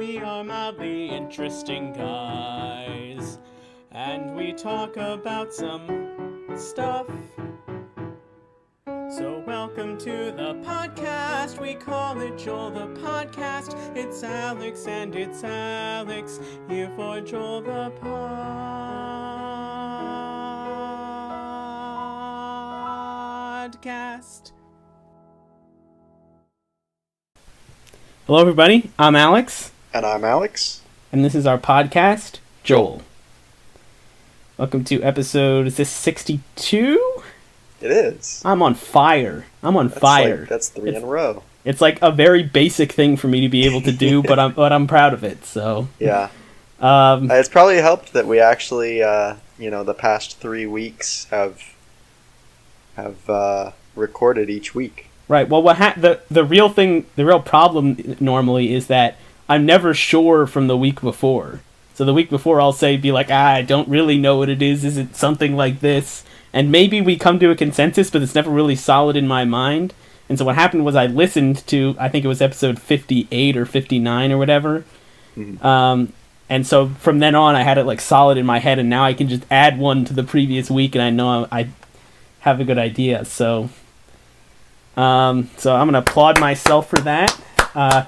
We are mildly interesting guys, and we talk about some stuff. So welcome to the podcast, we call it Joel the Podcast. It's Alex and it's Alex, here for Joel the Podcast. Hello everybody, I'm Alex. And I'm Alex. And this is our podcast, Joel. Welcome to episode, is this 62? It is. I'm on fire. That's three in a row. It's like a very basic thing for me to be able to do, but I'm proud of it. So yeah, it's probably helped that we actually, the past 3 weeks have recorded each week. Right. Well, the real problem normally is that I'm never sure from the week before. So the week before I'll be like, I don't really know what it is. Is it something like this? And maybe we come to a consensus, but it's never really solid in my mind. And so what happened was I listened to, I think it was episode 58 or 59 or whatever. Mm-hmm. And so from then on I had it like solid in my head, and now I can just add one to the previous week and I know I have a good idea. So I'm going to applaud myself for that.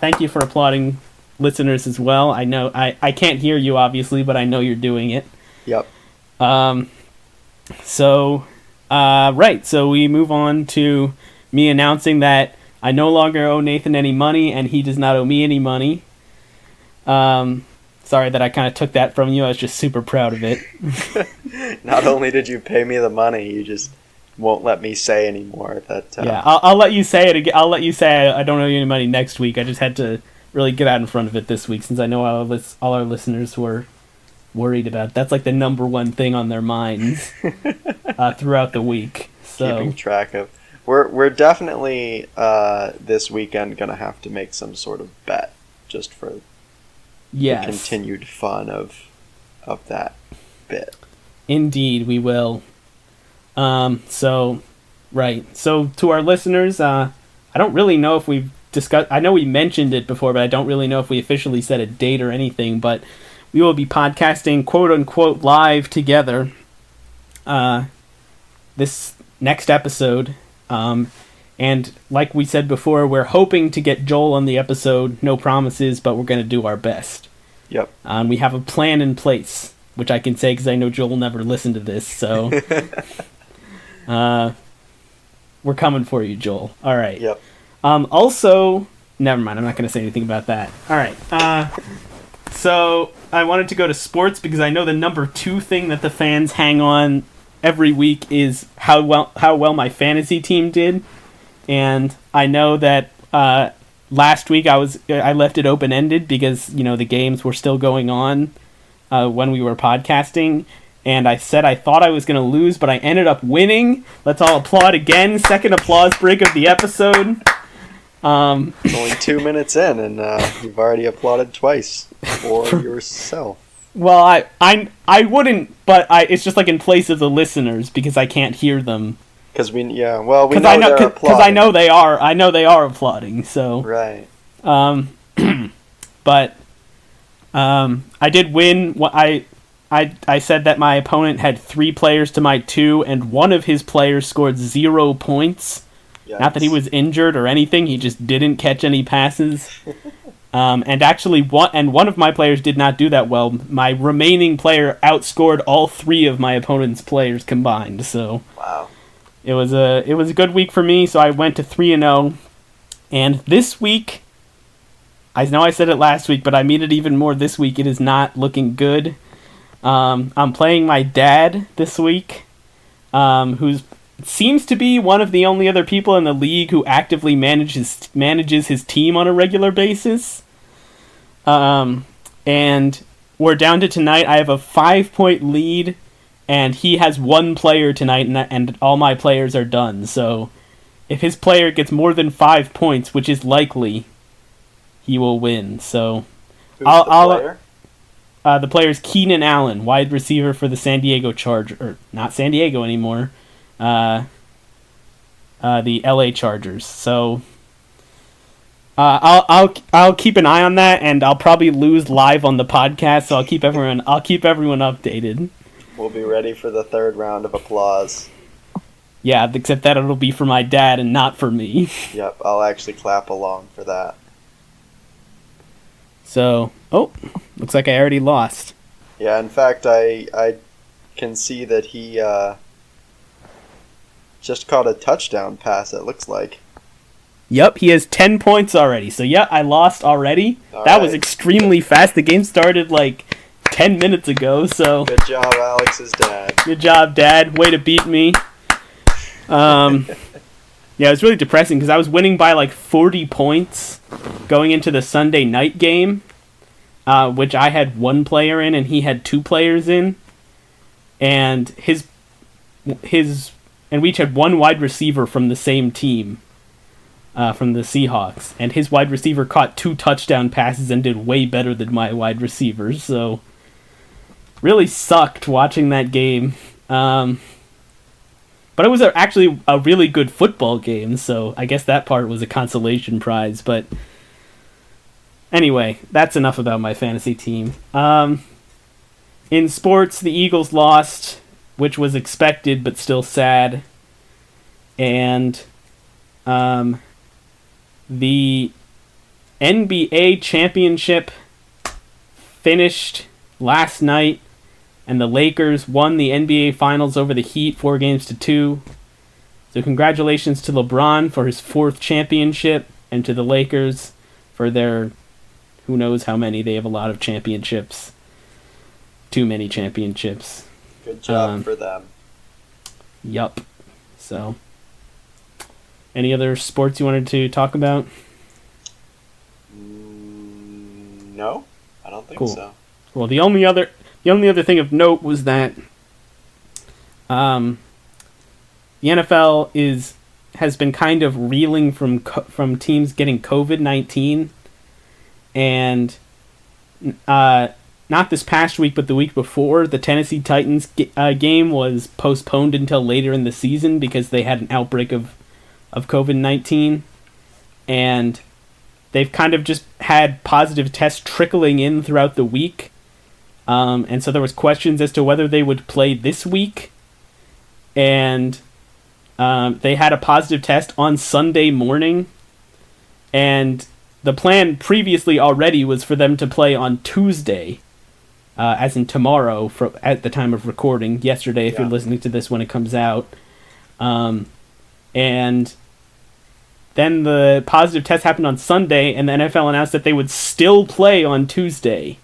Thank you for applauding listeners as well. I know I can't hear you, obviously, but I know you're doing it. Yep. So we move on to me announcing that I no longer owe Nathan any money, and he does not owe me any money. Sorry that I kind of took that from you. I was just super proud of it. Not only did you pay me the money, you just won't let me say anymore that. Yeah, I'll let you say it again. I'll let you say I don't owe you any money next week. I just had to really get out in front of it this week, since I know all our listeners were worried about. That's like the number one thing on their minds throughout the week. So keeping track of. We're definitely this weekend gonna have to make some sort of bet just for the continued fun of that bit. Indeed, we will. So to our listeners, I don't really know if we've discussed, I know we mentioned it before, but I don't really know if we officially set a date or anything, but we will be podcasting quote unquote live together, this next episode. And like we said before, we're hoping to get Joel on the episode. No promises, but we're going to do our best. Yep. We have a plan in place, which I can say because I know Joel will never listen to this, so we're coming for you, Joel. All right. Yep. Also, never mind. I'm not going to say anything about that. All right. So I wanted to go to sports because I know the number 2 thing that the fans hang on every week is how well my fantasy team did, and I know that last week I left it open ended because the games were still going on when we were podcasting. And I said I thought I was going to lose, but I ended up winning. Let's all applaud again. Second applause break of the episode. It's only 2 minutes in, and you've already applauded twice for yourself. Well, I wouldn't, but it's just like in place of the listeners because I can't hear them. Because we know they're applauding. Because I know they are applauding. So right. But I did win. I said that my opponent had 3 players to my 2, and one of his players scored 0 points. Yikes. Not that he was injured or anything, he just didn't catch any passes. And actually, one of my players did not do that well. My remaining player outscored all 3 of my opponent's players combined. So wow, it was a good week for me. So I went to 3-0, and this week, I know I said it last week, but I mean it even more this week. It is not looking good. I'm playing my dad this week, who seems to be one of the only other people in the league who actively manages his team on a regular basis. And we're down to tonight. I have a 5-point lead, and he has 1 player tonight, and all my players are done. So if his player gets more than 5 points, which is likely, he will win. So who's the player? The player is Keenan Allen, wide receiver for the San Diego Chargers, or not San Diego anymore, the LA Chargers. So I'll keep an eye on that, and I'll probably lose live on the podcast, so I'll keep everyone updated. We'll be ready for the third round of applause. Yeah, except that it'll be for my dad and not for me. Yep, I'll actually clap along for that. So, looks like I already lost. Yeah, in fact, I can see that he just caught a touchdown pass, it looks like. Yep, he has 10 points already. So, yeah, I lost already. That was extremely fast. The game started like 10 minutes ago, so... Good job, Alex's dad. Good job, Dad. Way to beat me. Yeah, it was really depressing because I was winning by like 40 points going into the Sunday night game, which I had one player in and he had two players in. And and we each had one wide receiver from the same team. From the Seahawks, and his wide receiver caught 2 touchdown passes and did way better than my wide receivers, so really sucked watching that game. But it was actually a really good football game, so I guess that part was a consolation prize, but anyway, that's enough about my fantasy team. In sports, the Eagles lost, which was expected but still sad, and the NBA championship finished last night, and the Lakers won the NBA Finals over the Heat 4-2. So congratulations to LeBron for his 4th championship, and to the Lakers for their who knows how many. They have a lot of championships. Too many championships. Good job for them. Yup. So... any other sports you wanted to talk about? No, I don't think so. Well, the only other thing of note was that the NFL has been kind of reeling from teams getting COVID-19, and not this past week, but the week before, the Tennessee Titans game was postponed until later in the season because they had an outbreak of COVID-19, and they've kind of just had positive tests trickling in throughout the week, and so there was questions as to whether they would play this week, and they had a positive test on Sunday morning, and the plan previously already was for them to play on Tuesday, as in tomorrow, at the time of recording, yesterday if you're listening to this when it comes out, and then the positive test happened on Sunday, and the NFL announced that they would still play on Tuesday.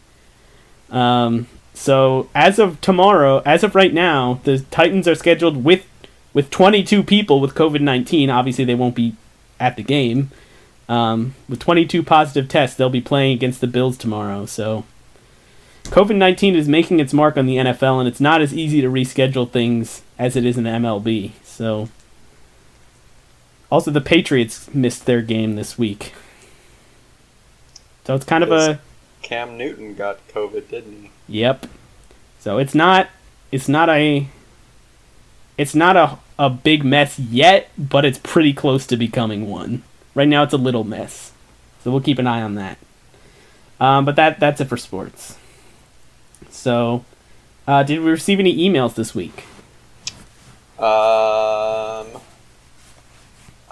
So as of right now, the Titans are scheduled with 22 people with COVID-19. Obviously, they won't be at the game. With 22 positive tests, they'll be playing against the Bills tomorrow. So COVID-19 is making its mark on the NFL, and it's not as easy to reschedule things as it is in the MLB. So... also, the Patriots missed their game this week. So it's kind of Cam Newton got COVID, didn't he? Yep. So it's not a big mess yet, but it's pretty close to becoming one. Right now it's a little mess. So we'll keep an eye on that. But that's it for sports. So, did we receive any emails this week?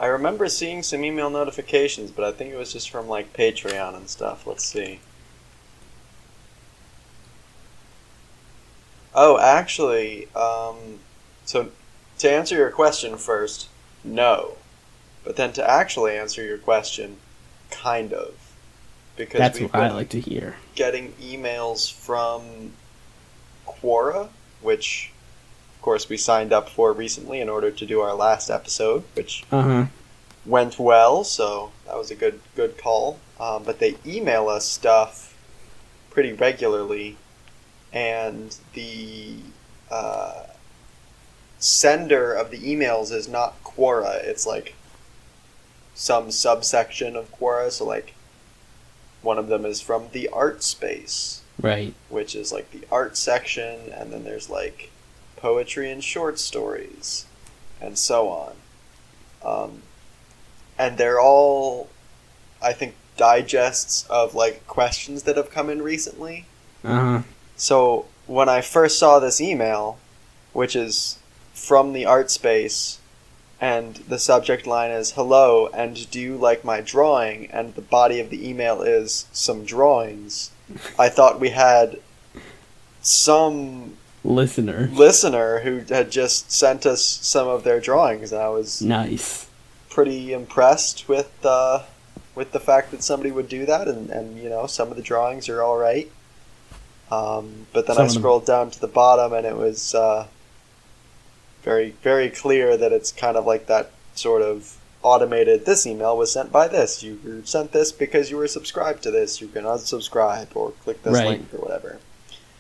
I remember seeing some email notifications, but I think it was just from like Patreon and stuff. Let's see. Oh, actually, so to answer your question first, no. But then to actually answer your question, kind of. Because that's what I like to hear. Getting emails from Quora, which... of course, we signed up for recently in order to do our last episode, which went well, so that was a good call. But they email us stuff pretty regularly, and the sender of the emails is not Quora. It's like some subsection of Quora, so like one of them is from the art space, right? Which is like the art section, and then there's like poetry and short stories, and so on. And they're all, I think, digests of like questions that have come in recently. Uh-huh. So when I first saw this email, which is from the art space, and the subject line is "Hello, and do you like my drawing?" and the body of the email is some drawings, I thought we had some listener who had just sent us some of their drawings, and I was nice, pretty impressed with the fact that somebody would do that, and you know, some of the drawings are all right. But then I scrolled down to the bottom, and it was very, very clear that it's kind of like that sort of automated, this email was sent by this. You were sent this because you were subscribed to this. You can unsubscribe or click this link or whatever.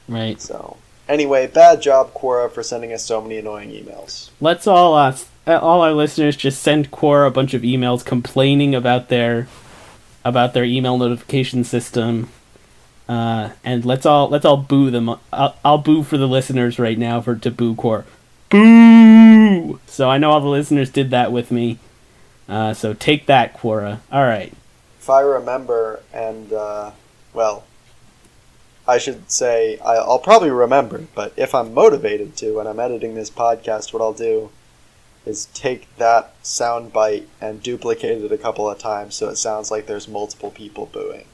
Right. So, anyway, bad job, Quora, for sending us so many annoying emails. Let's all our listeners just send Quora a bunch of emails complaining about their email notification system. And let's all boo them. I'll boo for the listeners right now to boo Quora. Boo! So I know all the listeners did that with me. So take that, Quora. All right. If I remember, and well, I should say I'll probably remember, but if I'm motivated to, and I'm editing this podcast, what I'll do is take that sound bite and duplicate it a couple of times so it sounds like there's multiple people booing.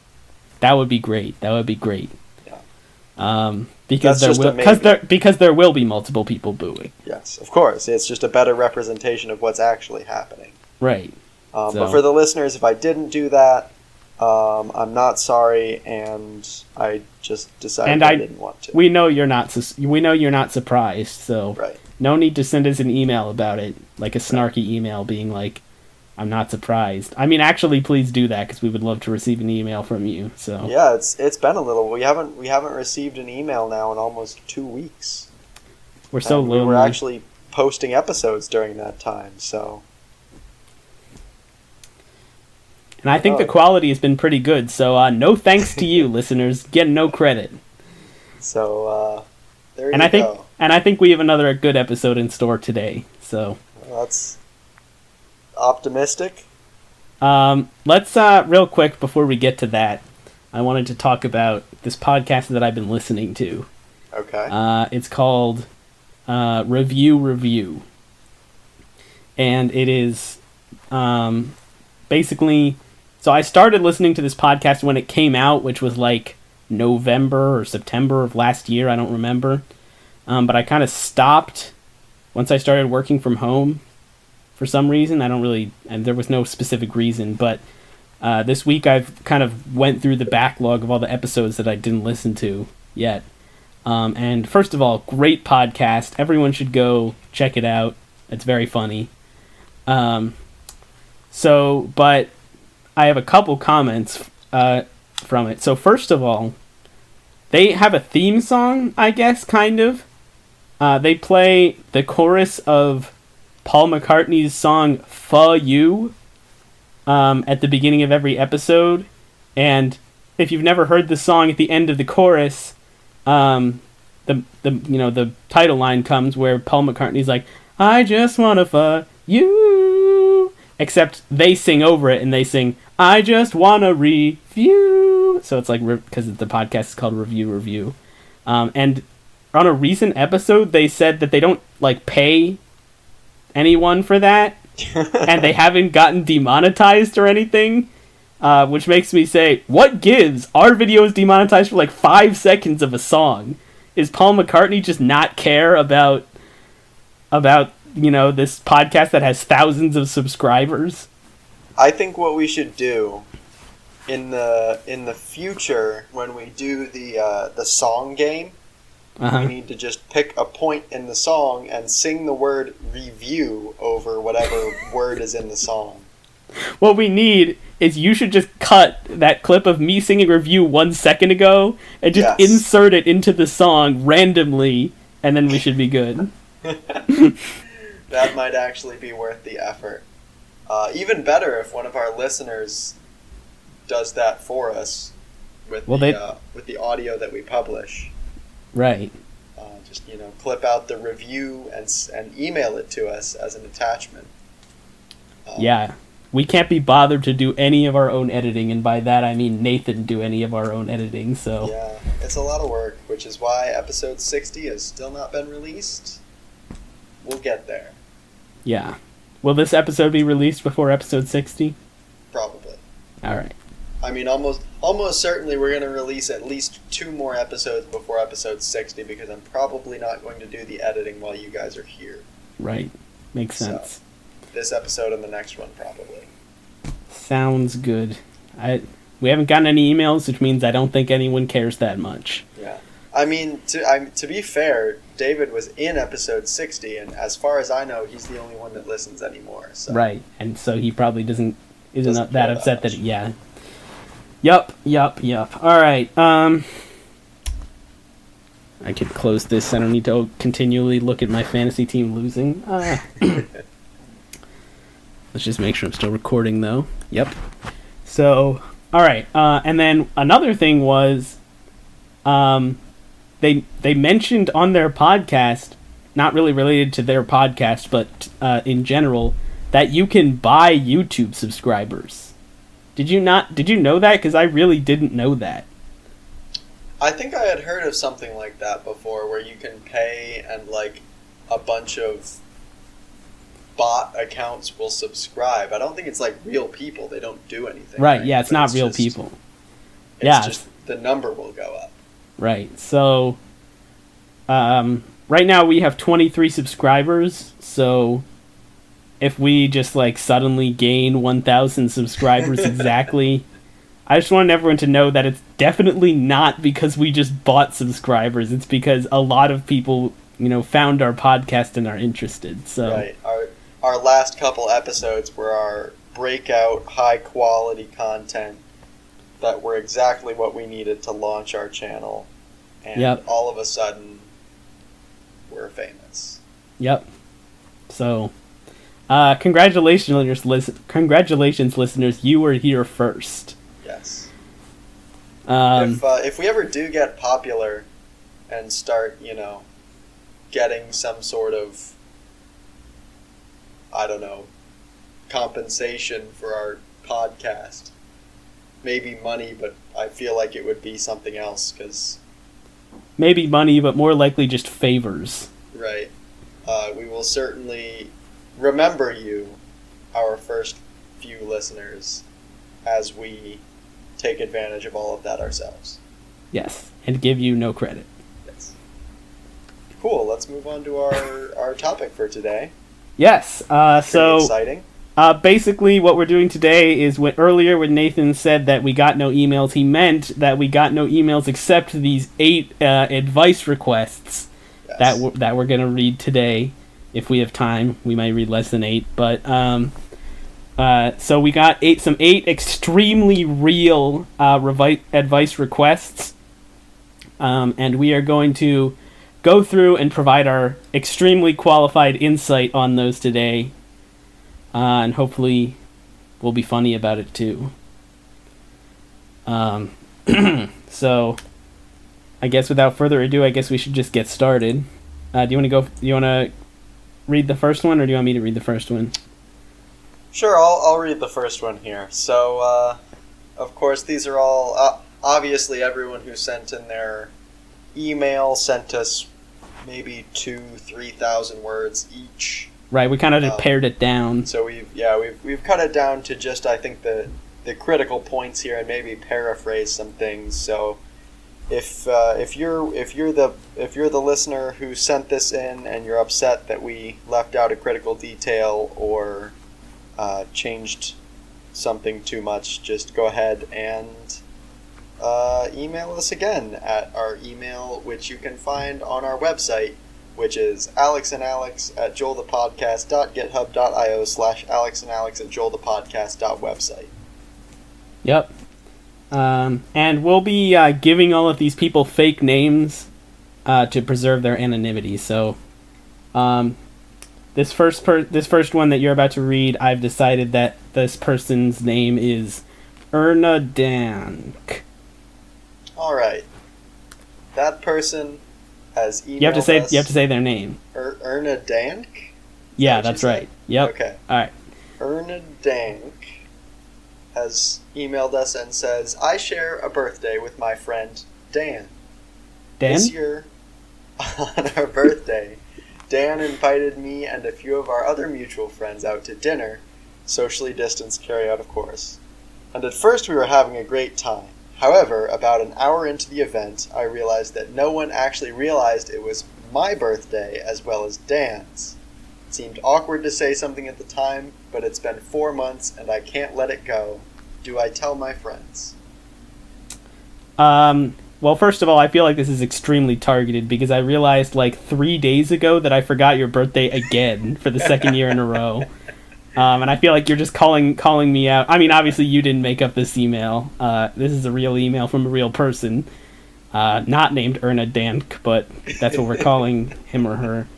That would be great. Yeah. Because there will be multiple people booing. Yes, of course. It's just a better representation of what's actually happening. Right. But for the listeners, if I didn't do that, I'm not sorry, and I just decided I didn't want to. We know you're not. We know you're not surprised. So right. No need to send us an email about it, like a snarky email being like, "I'm not surprised." I mean, actually, please do that because we would love to receive an email from you. So yeah, it's been a little. We haven't received an email now in almost 2 weeks. We're so lonely. We were actually posting episodes during that time, so. And I think the quality has been pretty good, so no thanks to you, listeners. Get no credit. So, there you go. And I think we have another good episode in store today, so. Well, that's optimistic. Let's, real quick, before we get to that, I wanted to talk about this podcast that I've been listening to. Okay. It's called Review. And it is basically... So I started listening to this podcast when it came out, which was like November or September of last year. I don't remember. But I kind of stopped once I started working from home for some reason. And there was no specific reason. But this week I've kind of went through the backlog of all the episodes that I didn't listen to yet. And first of all, great podcast. Everyone should go check it out. It's very funny. But I have a couple comments from it. So first of all, they have a theme song, I guess, kind of. They play the chorus of Paul McCartney's song "Fuh You" at the beginning of every episode. And if you've never heard the song, at the end of the chorus, the title line comes where Paul McCartney's like, "I just wanna fuh you." Except they sing over it and they sing, "I just wanna review." So it's like, because the podcast is called Review. And on a recent episode, they said that they don't like pay anyone for that, and they haven't gotten demonetized or anything, which makes me say, what gives? Our video is demonetized for like 5 seconds of a song. Is Paul McCartney just not care about this podcast that has thousands of subscribers? I think what we should do in the future, when we do the song game, we need to just pick a point in the song and sing the word "review" over whatever word is in the song. What we need is you should just cut that clip of me singing "review" 1 second ago and just insert it into the song randomly, and then we should be good. That might actually be worth the effort. Even better if one of our listeners does that for us with the audio that we publish. Right. Just clip out the review and email it to us as an attachment. Yeah, we can't be bothered to do any of our own editing, and by that I mean Nathan do any of our own editing, so... Yeah, it's a lot of work, which is why episode 60 has still not been released. We'll get there. Yeah. Will this episode be released before episode 60? Probably. Alright. I mean, almost certainly we're going to release at least 2 more episodes before episode 60, because I'm probably not going to do the editing while you guys are here. Right. Makes sense. So, this episode and the next one, probably. Sounds good. We haven't gotten any emails, which means I don't think anyone cares that much. Yeah. I mean, to be fair, David was in episode 60, and as far as I know, he's the only one that listens anymore. So. Right, and so he probably isn't that upset that yeah. Yup. Alright, I could close this. I don't need to continually look at my fantasy team losing. Let's just make sure I'm still recording, though. Yep. So, alright, and then another thing was, they mentioned on their podcast, not really related to their podcast, but in general, that you can buy YouTube subscribers. Did you know that? Because I really didn't know that. I think I had heard of something like that before, where you can pay and like a bunch of bot accounts will subscribe. I don't think it's like real people. They don't do anything. Right, yeah, it's not real people. It's just the number will go up. Right, so right now we have 23 subscribers, so if we just like suddenly gain 1,000 subscribers exactly, I just want everyone to know that it's definitely not because we just bought subscribers. It's because a lot of people, found our podcast and are interested. So right, our last couple episodes were our breakout high quality content that were exactly what we needed to launch our channel, and all of a sudden we're famous. Yep. So congratulations listeners, you were here first. Yes. If we ever do get popular and start, getting some sort of, I don't know, compensation for our podcast, maybe money, but I feel like it would be something else, because... Maybe money, but more likely just favors. Right. We will certainly remember you, our first few listeners, as we take advantage of all of that ourselves. Yes, and give you no credit. Yes. Cool, let's move on to our topic for today. Yes, so... exciting. Basically, what we're doing today is earlier when Nathan said that we got no emails, he meant that we got no emails except these 8 advice requests that we're going to read today. If we have time, we might read less than 8. But so we got some 8 extremely real advice requests, and we are going to go through and provide our extremely qualified insight on those today. And hopefully we'll be funny about it too. So I guess without further ado, I guess we should just get started. Do you want to read the first one, or do you want me to read the first one? Sure, I'll read the first one here. So, of course, these are all... obviously, everyone who sent in their email sent us maybe 2,000-3,000 words each. Right, we kind of pared it down. So we've cut it down to just, I think, the critical points here, and maybe paraphrase some things. So if you're the listener who sent this in and you're upset that we left out a critical detail or changed something too much, just go ahead and email us again at our email, which you can find on our website, which is alexandalex@joelthepodcast.github.io/alexandalex@joelthepodcast.website. Yep. And we'll be giving all of these people fake names to preserve their anonymity. So this first one that you're about to read, I've decided that this person's name is Erna Dank. All right. That person has emailed us. You have to say their name. Erna Dank? Yeah, that's right. Yep. Okay. All right. Erna Dank has emailed us and says, I share a birthday with my friend Dan. Dan? This year, on our birthday, Dan invited me and a few of our other mutual friends out to dinner, socially distanced carry-out, of course. And at first we were having a great time. However, about an hour into the event, I realized that no one actually realized it was my birthday as well as Dan's. It seemed awkward to say something at the time, but it's been 4 months and I can't let it go. Do I tell my friends? Well, first of all, I feel like this is extremely targeted because I realized like 3 days ago that I forgot your birthday again for the second year in a row. And I feel like you're just calling me out. I mean, obviously you didn't make up this email. This is a real email from a real person, not named Erna Dank, but that's what we're calling him or her.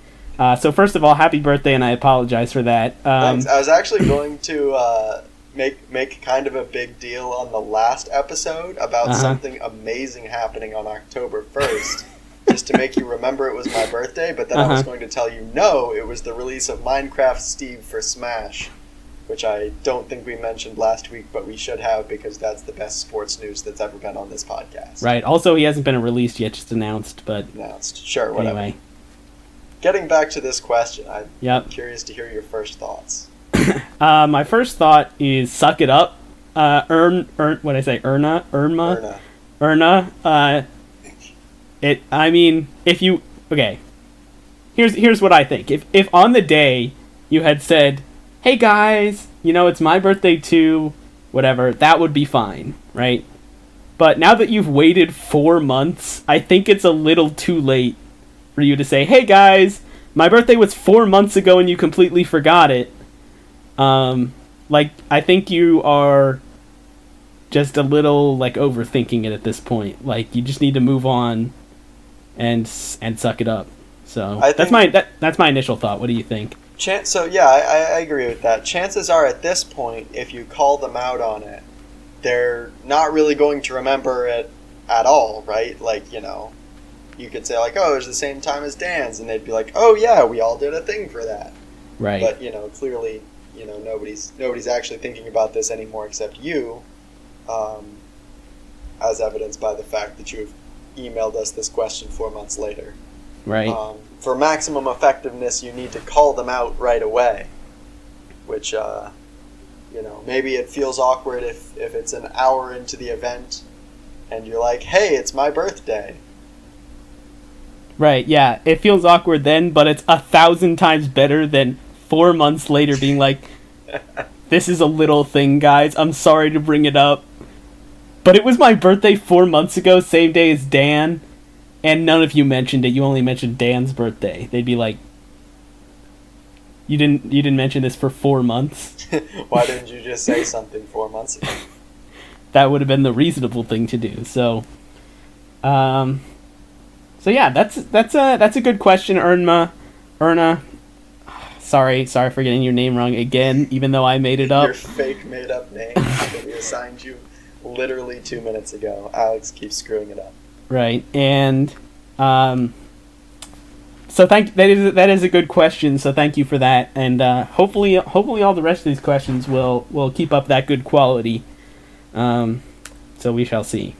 So first of all, happy birthday, and I apologize for that. Thanks. I was actually going to make kind of a big deal on the last episode about something amazing happening on October 1st, just to make you remember it was my birthday, but then I was going to tell you, no, it was the release of Minecraft Steve for Smash, which I don't think we mentioned last week, but we should have, because that's the best sports news that's ever been on this podcast. Right. Also, he hasn't been released yet, just announced, but... Announced. Sure, whatever. Anyway. Getting back to this question, I'm curious to hear your first thoughts. My first thought is suck it up. Erna. I mean, if you... Okay. Here's what I think. If on the day you had said, hey guys, it's my birthday too, whatever, that would be fine, right? But now that you've waited 4 months, I think it's a little too late for you to say, hey guys, my birthday was 4 months ago and you completely forgot it. I think you are just a little, overthinking it at this point. You just need to move on and suck it up. So that's my initial thought. What do you think? I agree with that. Chances are at this point, if you call them out on it, they're not really going to remember it at all, right? You could say oh, it was the same time as Dan's, and they'd be like, oh yeah, we all did a thing for that. Right. But, clearly, nobody's actually thinking about this anymore except you, as evidenced by the fact that you've emailed us this question 4 months later. Right. For maximum effectiveness, you need to call them out right away, which, maybe it feels awkward if it's an hour into the event and you're like, hey, it's my birthday. Right, yeah. It feels awkward then, but it's 1,000 times better than 4 months later being like, this is a little thing, guys. I'm sorry to bring it up. But it was my birthday 4 months ago, same day as Dan, and none of you mentioned it. You only mentioned Dan's birthday. They'd be like, you didn't mention this for 4 months? Why didn't you just say something 4 months ago? That would have been the reasonable thing to do. So yeah, that's a good question, Erna. Sorry for getting your name wrong again, even though I made it up. Your fake made up name that we assigned you literally 2 minutes ago. Alex keeps screwing it up. Right, and so that is a good question. So thank you for that, and hopefully all the rest of these questions will keep up that good quality. So we shall see.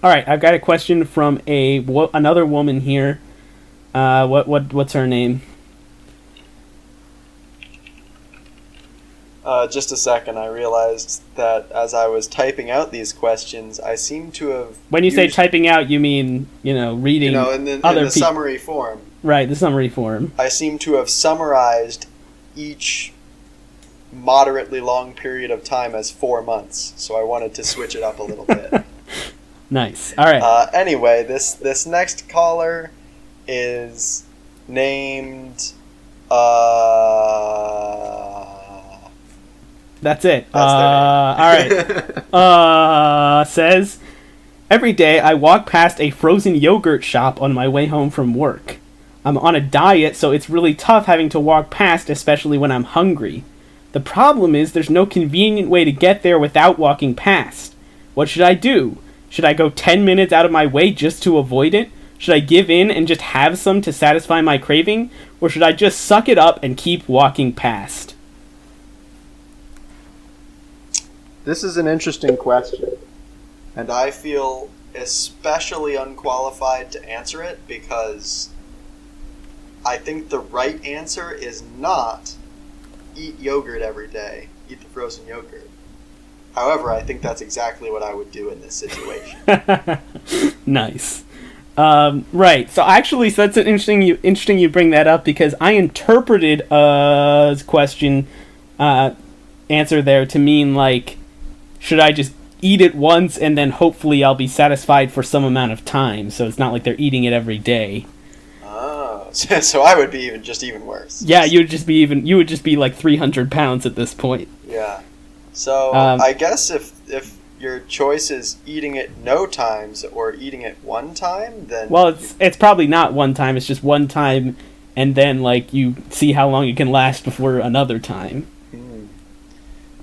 All right, I've got a question from another woman here. What's her name? Just a second, I realized that as I was typing out these questions, I seem to have... When you say typing out, you mean, reading in the summary form. Right, the summary form. I seem to have summarized each moderately long period of time as 4 months, so I wanted to switch it up a little bit. Nice. All right. Anyway, this next caller is named... That's it. All right. Says, every day I walk past a frozen yogurt shop on my way home from work. I'm on a diet, so it's really tough having to walk past, especially when I'm hungry. The problem is there's no convenient way to get there without walking past. What should I do? Should I go 10 minutes out of my way just to avoid it? Should I give in and just have some to satisfy my craving? Or should I just suck it up and keep walking past? This is an interesting question, and I feel especially unqualified to answer it because I think the right answer is not eat yogurt every day, eat the frozen yogurt. However, I think that's exactly what I would do in this situation. Nice. Right. So actually, so that's interesting you bring that up because I interpreted question answer there to mean like, should I just eat it once and then hopefully I'll be satisfied for some amount of time? So it's not like they're eating it every day. Oh, so I would be even worse. Yeah, you would just be like 300 pounds at this point. Yeah. So I guess if your choice is eating it no times or eating it one time, then well, it's probably not one time. It's just one time, and then like you see how long it can last before another time.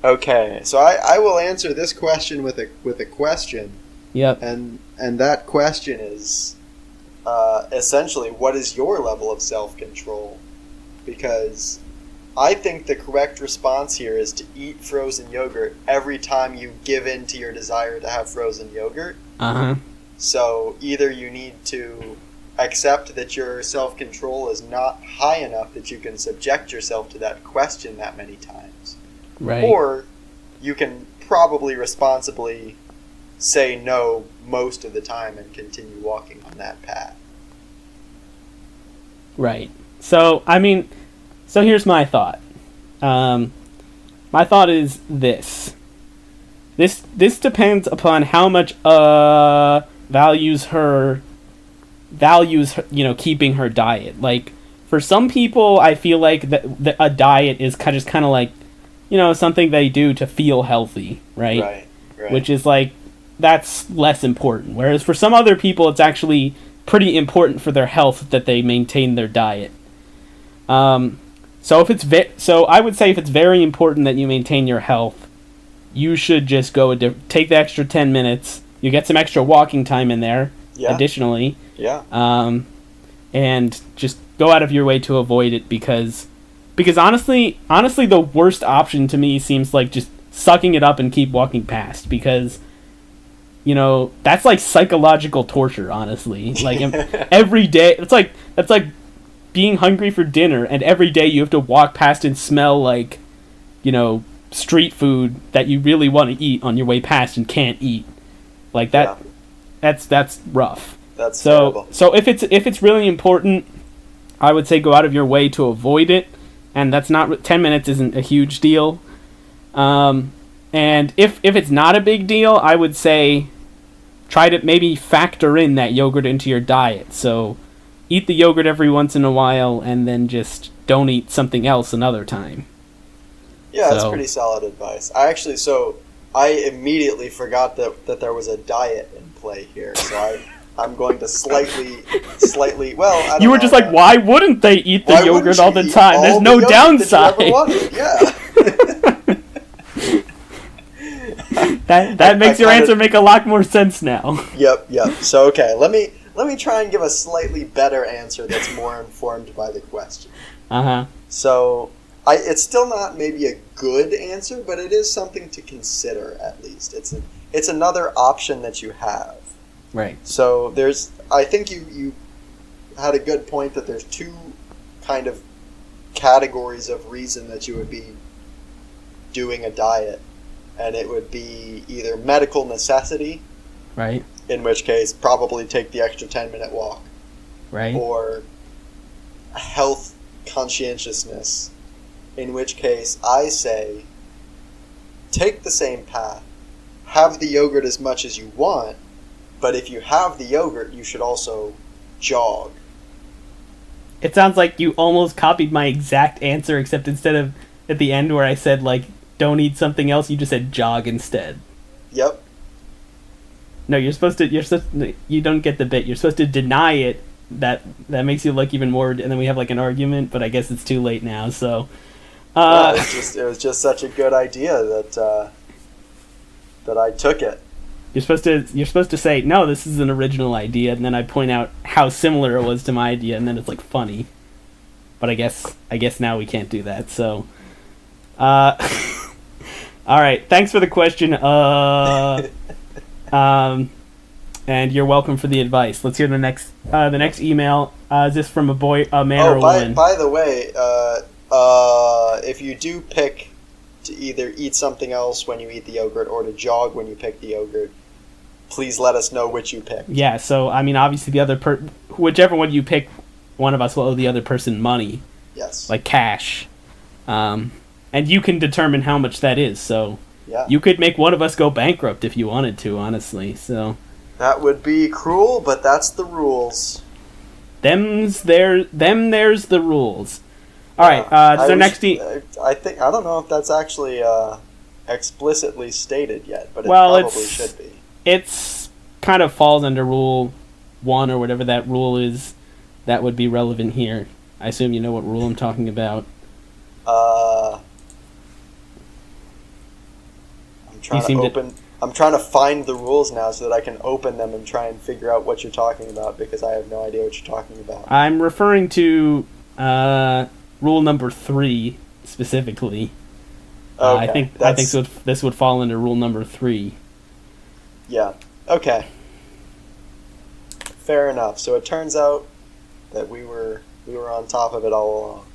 Okay, so I will answer this question with a question. Yep. And that question is essentially, what is your level of self-control? Because I think the correct response here is to eat frozen yogurt every time you give in to your desire to have frozen yogurt. Uh-huh. So either you need to accept that your self-control is not high enough that you can subject yourself to that question that many times. Right. Or you can probably responsibly say no most of the time and continue walking on that path. Right. So, I mean, so here's my thought. My thought is this. This depends upon how much values her, keeping her diet. Like, for some people, I feel like that a diet is just kind of like, something they do to feel healthy, right? Right. Which is like, that's less important. Whereas for some other people, it's actually pretty important for their health that they maintain their diet. So I would say if it's very important that you maintain your health, you should just take the extra 10 minutes. You get some extra walking time in there, additionally. Yeah. And just go out of your way to avoid it because honestly, the worst option to me seems like just sucking it up and keep walking past because, that's like psychological torture, honestly. Like every day, that's like being hungry for dinner and every day you have to walk past and smell like, street food that you really want to eat on your way past and can't eat. Like that, that's rough. That's terrible. So if it's really important, I would say go out of your way to avoid it. And that's not 10 minutes isn't a huge deal. And if it's not a big deal, I would say try to maybe factor in that yogurt into your diet. So eat the yogurt every once in a while and then just don't eat something else another time. Yeah, that's pretty solid advice. I immediately forgot that there was a diet in play here. So I'm going to slightly. Well, I don't you were know, just like, why wouldn't they eat the yogurt all the time? There's no downside. That makes your answer make a lot more sense now. Yep. So okay, let me try and give a slightly better answer that's more informed by the question. Uh-huh. So it's still not maybe a good answer, but it is something to consider at least. It's another option that you have. Right. So I think you had a good point that there's two kind of categories of reason that you would be doing a diet. And it would be either medical necessity. Right. In which case, probably take the extra 10-minute walk. Right. Or health conscientiousness. In which case, I say, take the same path. Have the yogurt as much as you want. But if you have the yogurt, you should also jog. It sounds like you almost copied my exact answer, except instead of at the end where I said, like, don't eat something else, you just said jog instead. Yep. No, you don't get the bit. You're supposed to deny it. That makes you look even more, and then we have, like, an argument, but I guess it's too late now, so... it was just such a good idea that I took it. You're supposed to say, no, this is an original idea, and then I point out how similar it was to my idea, and then it's like funny. But I guess now we can't do that. So, All right. Thanks for the question. And you're welcome for the advice. Let's hear the next email. Is this from a man or a woman? By the way, if you do pick to either eat something else when you eat the yogurt or to jog when you pick the yogurt, please let us know which you pick. Yeah, so, I mean, obviously whichever one you pick, one of us will owe the other person money. Yes. Like cash. And you can determine how much that is, so... Yeah. You could make one of us go bankrupt if you wanted to, honestly, so... That would be cruel, but that's the rules. There's the rules. Alright, I don't know if that's actually explicitly stated yet, but it probably should be. It's kind of falls under Rule 1 or whatever that rule is that would be relevant here. I assume you know what rule I'm talking about. I'm trying to find the rules now so that I can open them and try and figure out what you're talking about, because I have no idea what you're talking about. I'm referring to rule number 3 specifically. Okay, I think this would fall under rule number 3. Yeah. Okay. Fair enough. So it turns out that we were on top of it all along.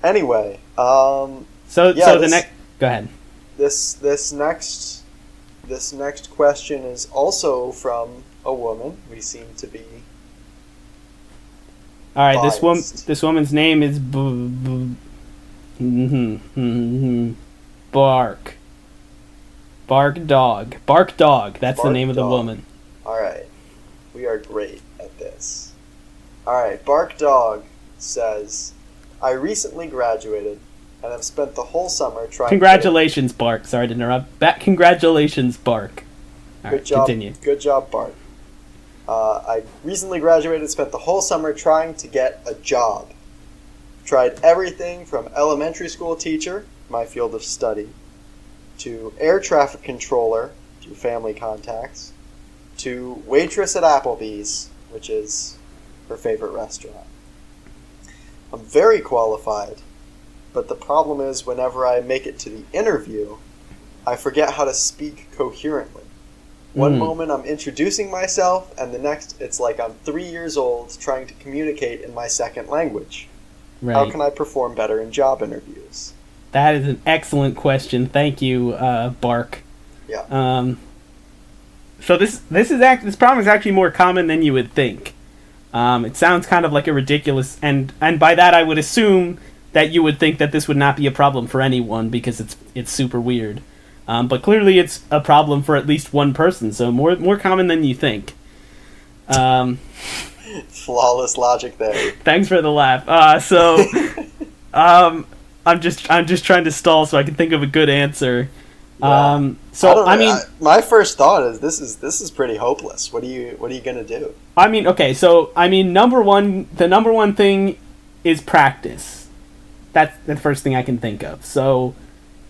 Anyway, go ahead. This next question is also from a woman. We seem to be all right. biased. This woman's name is Bark Dog. That's the name of the woman. All right. We are great at this. All right. Bark Dog says, I recently graduated and have spent the whole summer trying. Congratulations, Bark. Sorry to interrupt. Congratulations, Bark. Good job. Continue. Good job, Bark. I recently graduated, spent the whole summer trying to get a job. Tried everything from elementary school teacher, my field of study, to air traffic controller, through family contacts, to waitress at Applebee's, which is her favorite restaurant. I'm very qualified, but the problem is whenever I make it to the interview, I forget how to speak coherently. One moment I'm introducing myself, and the next it's like I'm 3 years old trying to communicate in my second language. Right. How can I perform better in job interviews? That is an excellent question. Thank you, Bark. Yeah. So this problem is actually more common than you would think. It sounds kind of like a ridiculous, and by that I would assume that you would think that this would not be a problem for anyone because it's super weird. But clearly it's a problem for at least one person, so more common than you think. Flawless logic there. Thanks for the laugh. I'm just trying to stall so I can think of a good answer. Yeah. My first thought is this is pretty hopeless. What are you gonna do? I mean, okay, so the number one thing is practice. That's the first thing I can think of. So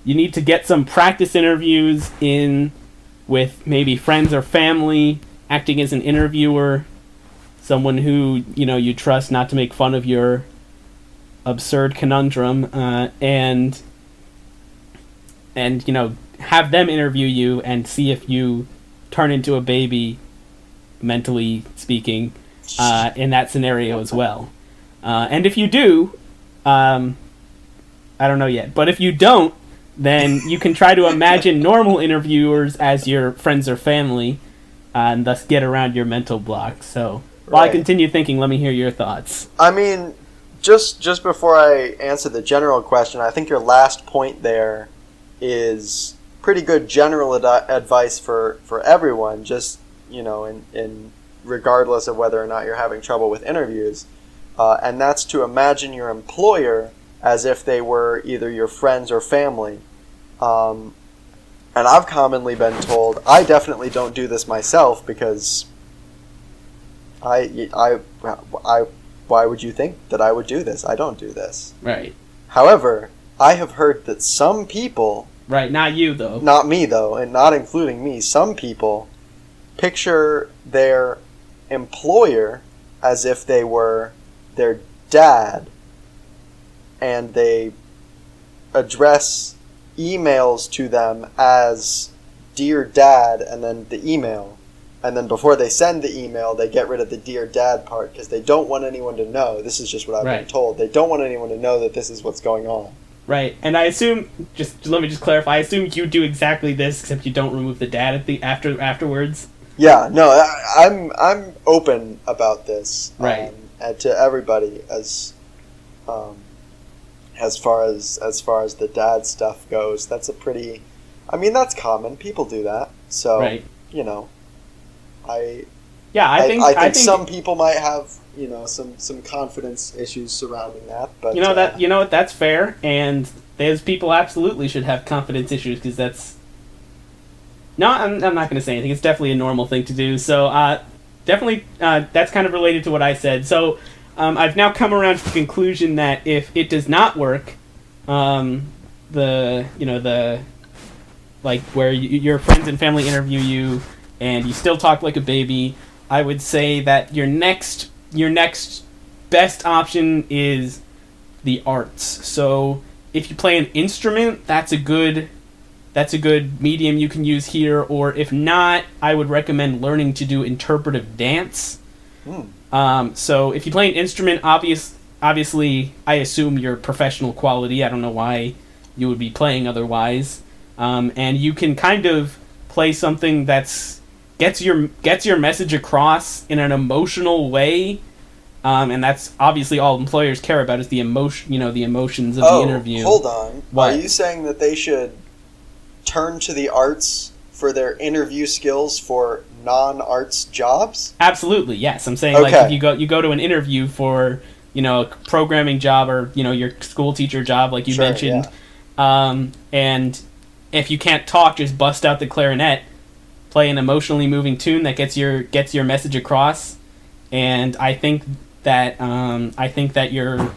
you need to get some practice interviews in with maybe friends or family, acting as an interviewer, someone who you trust not to make fun of your absurd conundrum, and have them interview you and see if you turn into a baby, mentally speaking, in that scenario as well. And if you do, I don't know yet, but if you don't, then you can try to imagine normal interviewers as your friends or family, and thus get around your mental block. So while I continue thinking, let me hear your thoughts. I mean, just before I answer the general question, I think your last point there is pretty good general advice for everyone, just, in regardless of whether or not you're having trouble with interviews. And that's to imagine your employer as if they were either your friends or family. And I've commonly been told, I definitely don't do this myself because why would you think that I would do this? I don't do this. Right. However, I have heard that some people... Right, not you, though. Not me, though, and not including me. Some people picture their employer as if they were their dad, and they address emails to them as Dear Dad and then the email. And then before they send the email, they get rid of the Dear Dad part because they don't want anyone to know. This is just what I've been told. They don't want anyone to know that this is what's going on. Right, and I assume, let me just clarify, I assume you do exactly this, except you don't remove the dad at the afterwards. Yeah, no, I'm open about this. Right. And to everybody as far as the dad stuff goes, that's a pretty, I mean, that's common. People do that. So, right. You know, I think some people might have, you know, some confidence issues surrounding that, but you know what, that's fair, and those people absolutely should have confidence issues because that's I'm not going to say anything. It's definitely a normal thing to do. So definitely that's kind of related to what I said. So I've now come around to the conclusion that if it does not work, where your friends and family interview you and you still talk like a baby, I would say that your next best option is the arts. So if you play an instrument, that's a good medium you can use here, or if not, I would recommend learning to do interpretive dance. So if you play an instrument, obviously I assume you're professional quality. I don't know why you would be playing otherwise. And you can kind of play something that's gets your message across in an emotional way, and that's obviously all employers care about is the emotion, the emotions of the interview. Hold on, what? Are you saying that they should turn to the arts for their interview skills for non-arts jobs? Absolutely, yes. I'm saying like if you go to an interview for a programming job or your school teacher job like you mentioned, and if you can't talk, just bust out the clarinet. Play an emotionally moving tune that gets your message across, and I think that your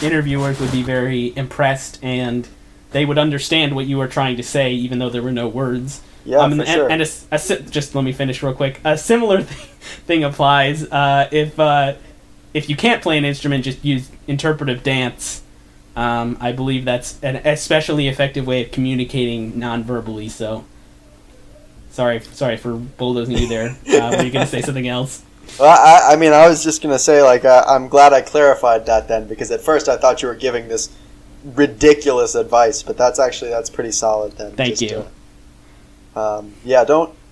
interviewers would be very impressed, and they would understand what you were trying to say, even though there were no words. Yeah, for sure. And just let me finish real quick. A similar thing applies if you can't play an instrument, just use interpretive dance. I believe that's an especially effective way of communicating non-verbally. So. Sorry for bulldozing you there. Were you going to say something else? Well, I mean, I was just going to say, I'm glad I clarified that then, because at first I thought you were giving this ridiculous advice, but that's pretty solid then. Thank you.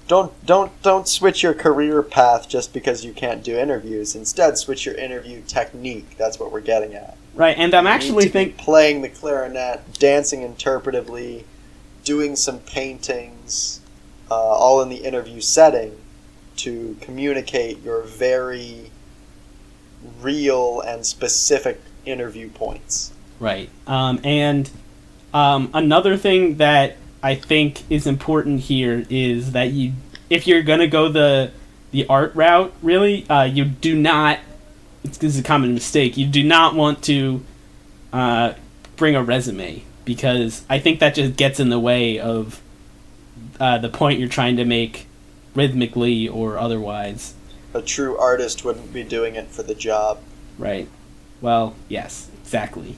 Don't switch your career path just because you can't do interviews. Instead, switch your interview technique. That's what we're getting at. Right, and I'm actually playing the clarinet, dancing interpretively, doing some paintings. All in the interview setting to communicate your very real and specific interview points. Right. And another thing that I think is important here is that if you're going to go the art route, really, you do not, this is a common mistake, you do not want to bring a resume, because I think that just gets in the way of the point you're trying to make rhythmically or otherwise. A true artist wouldn't be doing it for the job. Right. Well, yes, exactly.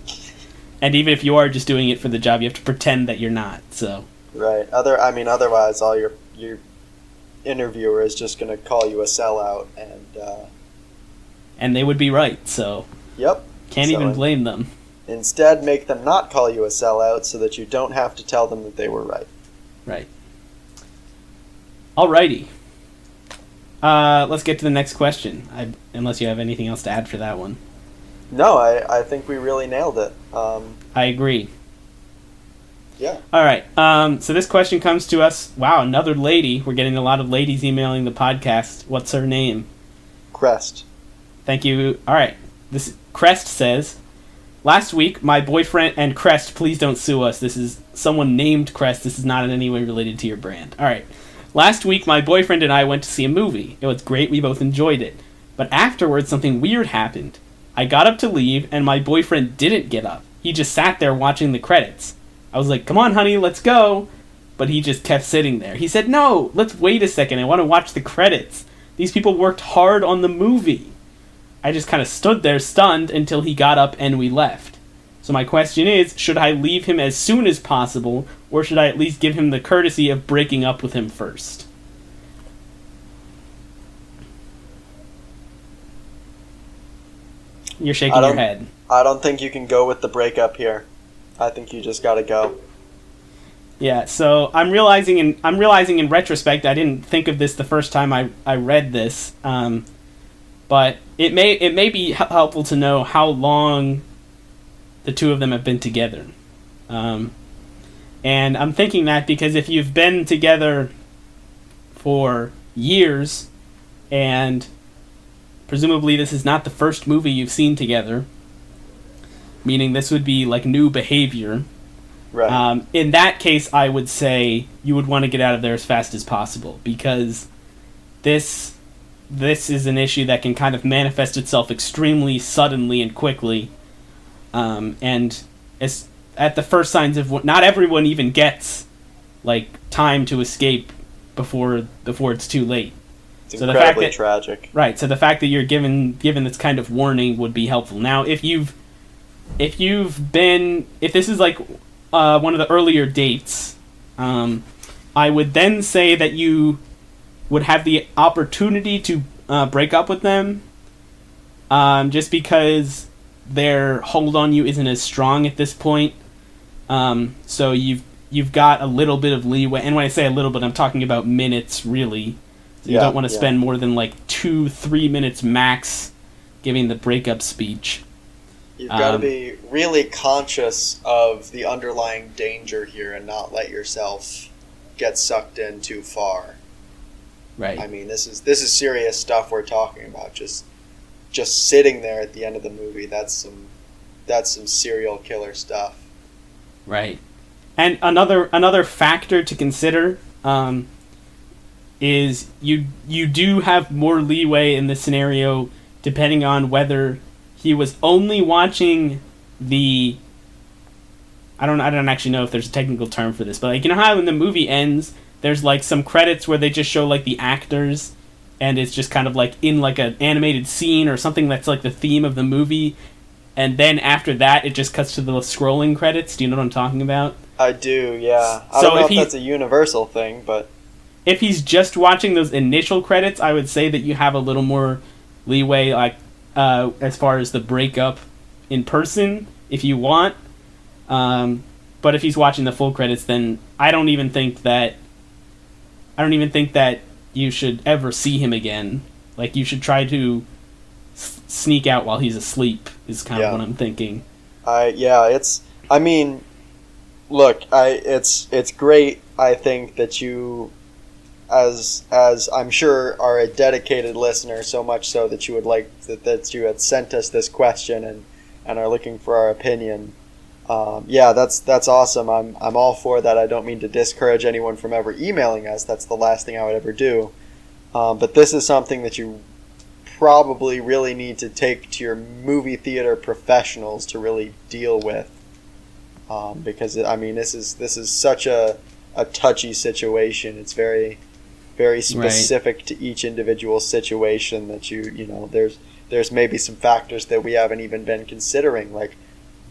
And even if you are just doing it for the job, you have to pretend that you're not, so. Right. Otherwise all your interviewer is just going to call you a sellout, and they would be right, so. Yep. Can't even blame them. Instead, make them not call you a sellout so that you don't have to tell them that they were right. Right. Alrighty. Let's get to the next question. Unless you have anything else to add for that one. No, I think we really nailed it. I agree. Yeah. Alright, so this question comes to us. Wow, another lady. We're getting a lot of ladies emailing the podcast. What's her name? Crest. Thank you. Alright, this Crest says, last week, my boyfriend and Crest, please don't sue us. This is someone named Crest. This is not in any way related to your brand. Alright. Last week, my boyfriend and I went to see a movie. It was great. We both enjoyed it. But afterwards, something weird happened. I got up to leave, and my boyfriend didn't get up. He just sat there watching the credits. I was like, come on, honey, let's go. But he just kept sitting there. He said, no, let's wait a second. I want to watch the credits. These people worked hard on the movie. I just kind of stood there stunned until he got up and we left. So my question is, should I leave him as soon as possible, or should I at least give him the courtesy of breaking up with him first? You're shaking your head. I don't think you can go with the breakup here. I think you just gotta go. Yeah, so I'm realizing in retrospect, I didn't think of this the first time I read this, but it may be helpful to know how long the two of them have been together. And I'm thinking that because if you've been together for years, and presumably this is not the first movie you've seen together, meaning this would be like new behavior. Right. In that case, I would say you would want to get out of there as fast as possible, because this is an issue that can kind of manifest itself extremely suddenly and quickly, and as at the first signs of not everyone even gets like time to escape before it's too late. It's incredibly tragic. Right. So the fact that you're given this kind of warning would be helpful. Now, if this is like one of the earlier dates, I would then say that you would have the opportunity to break up with them, just because their hold on you isn't as strong at this point. So you've got a little bit of leeway, and when I say a little bit, I'm talking about minutes, really. So you don't want to spend more than like 2-3 minutes max giving the breakup speech. You've got to be really conscious of the underlying danger here and not let yourself get sucked in too far. Right. I mean, this is serious stuff we're talking about. Just sitting there at the end of the movie, that's some serial killer stuff. Right. And another factor to consider is you do have more leeway in this scenario depending on whether he was only watching the... I don't actually know if there's a technical term for this, but like, you know how when the movie ends, there's like some credits where they just show like the actors, and it's just kind of like in like an animated scene or something that's like the theme of the movie, and then after that it just cuts to the scrolling credits. Do you know what I'm talking about? I do, yeah. I don't know if that's a universal thing, but... If he's just watching those initial credits, I would say that you have a little more leeway, like, as far as the breakup in person, if you want. But if he's watching the full credits, then I don't even think that you should ever see him again. Like, you should try to sneak out while he's asleep, is kind of what I'm thinking. It's great, I think, that you, as I'm sure are a dedicated listener, so much so that you would like that you had sent us this question and are looking for our opinion. That's awesome. I'm all for that. I don't mean to discourage anyone from ever emailing us. That's the last thing I would ever do. But this is something that you probably really need to take to your movie theater professionals to really deal with. Because this is such a touchy situation. It's very, very specific to each individual situation that there's maybe some factors that we haven't even been considering, like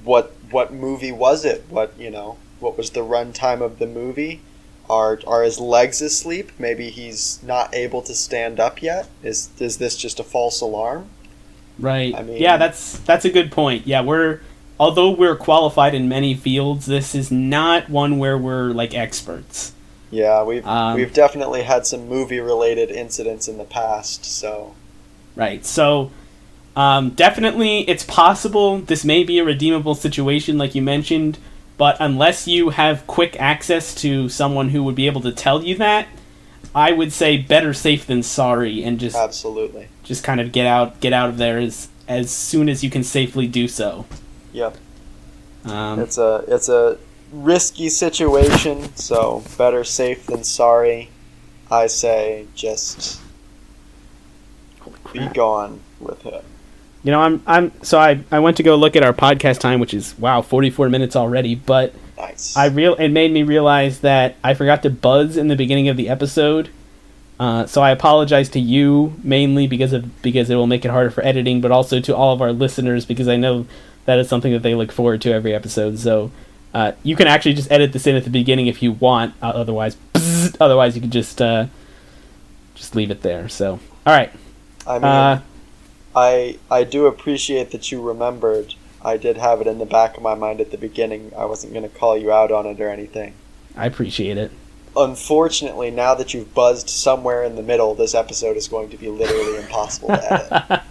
what movie was it? What was the runtime of the movie? Are his legs asleep? Maybe he's not able to stand up yet. Is this just a false alarm? Right. That's a good point. Yeah, although we're qualified in many fields, this is not one where we're like experts. Yeah, we've definitely had some movie-related incidents in the past, so... Right, so definitely it's possible this may be a redeemable situation like you mentioned, but unless you have quick access to someone who would be able to tell you that, I would say better safe than sorry, and just... Absolutely. Just kind of get out of there as soon as you can safely do so. Yep. It's a risky situation, so better safe than sorry. I say just be gone with it. I went to go look at our podcast time, which is 44 minutes already, but nice. It made me realize that I forgot to buzz in the beginning of the episode. So I apologize to you mainly because it will make it harder for editing, but also to all of our listeners because I know that is something that they look forward to every episode. So you can actually just edit this in at the beginning if you want. Otherwise you can just leave it there. So all right. I mean, I do appreciate that you remembered. I did have it in the back of my mind at the beginning. I wasn't going to call you out on it or anything. I appreciate it. Unfortunately, now that you've buzzed somewhere in the middle, this episode is going to be literally impossible to edit.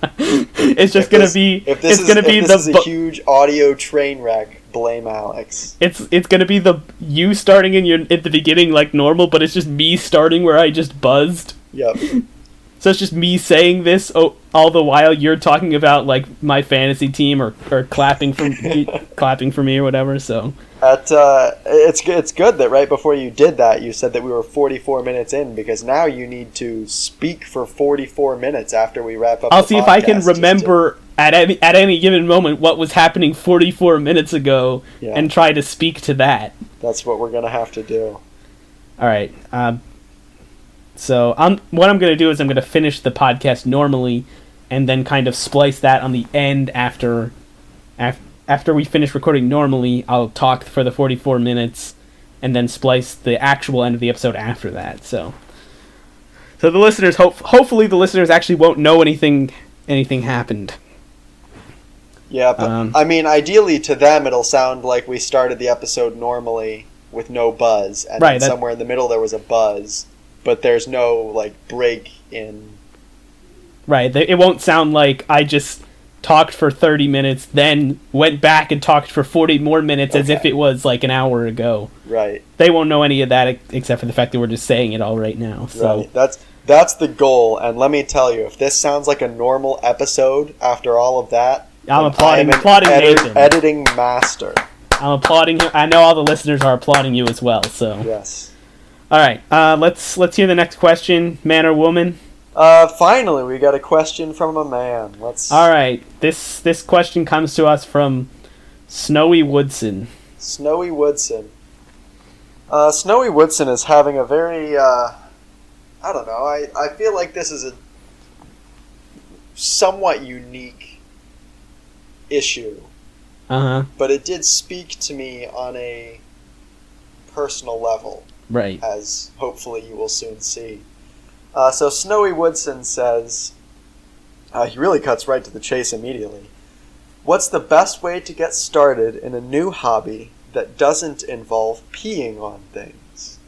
It's just going to be... If this is a huge audio train wreck, blame Alex. It's going to be you starting at the beginning like normal, but it's just me starting where I just buzzed. Yep. So it's just me saying this all the while you're talking about like my fantasy team or clapping for me or whatever. So it's good that right before you did that you said that we were 44 minutes in, because now you need to speak for 44 minutes after we wrap up. I'll see if I can remember at any given moment what was happening 44 minutes ago and try to speak to that. That's what we're gonna have to do. All right. So what I'm going to do is I'm going to finish the podcast normally and then kind of splice that on the end after we finish recording normally. I'll talk for the 44 minutes and then splice the actual end of the episode after that. So the listeners, hopefully the listeners actually won't know anything happened. Yeah, but I mean, ideally to them it'll sound like we started the episode normally with no buzz, and then somewhere in the middle there was a buzz. But there's no, like, break in... Right, it won't sound like I just talked for 30 minutes, then went back and talked for 40 more minutes as if it was, like, an hour ago. Right. They won't know any of that except for the fact that we're just saying it all right now. So. Right, that's the goal, and let me tell you, if this sounds like a normal episode after all of that... I'm applauding Nathan. Editing master. I'm applauding him. I know all the listeners are applauding you as well, so... Yes. All right, let's hear the next question, man or woman. Finally, we got a question from a man. All right, this question comes to us from Snowy Woodson. Snowy Woodson. Snowy Woodson is having a very, I don't know, I feel like this is a somewhat unique issue. Uh-huh. But it did speak to me on a personal level. Right. As hopefully you will soon see. So Snowy Woodson says, he really cuts right to the chase immediately. What's the best way to get started in a new hobby that doesn't involve peeing on things?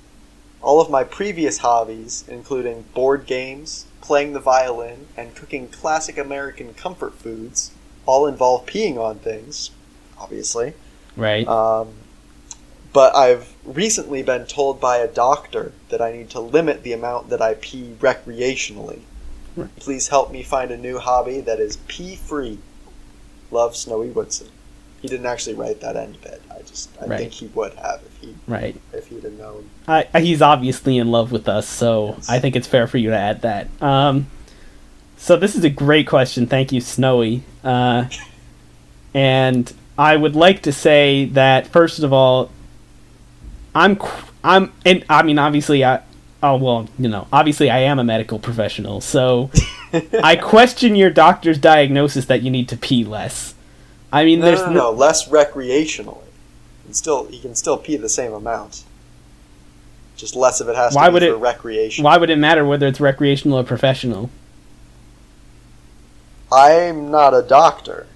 All of my previous hobbies, including board games, playing the violin, and cooking classic American comfort foods, all involve peeing on things, obviously. Right. But I've recently been told by a doctor that I need to limit the amount that I pee recreationally. Right. Please help me find a new hobby that is pee-free. Love, Snowy Woodson. He didn't actually write that end bit. I think he would have if he'd have known. He's obviously in love with us, so yes. I think it's fair for you to add that. So this is a great question. Thank you, Snowy. And I would like to say that, first of all, obviously I am a medical professional, so I question your doctor's diagnosis that you need to pee less. I mean, no, less recreationally. He can still pee the same amount. Just less of it has to be for recreation. Why would it matter whether it's recreational or professional? I'm not a doctor.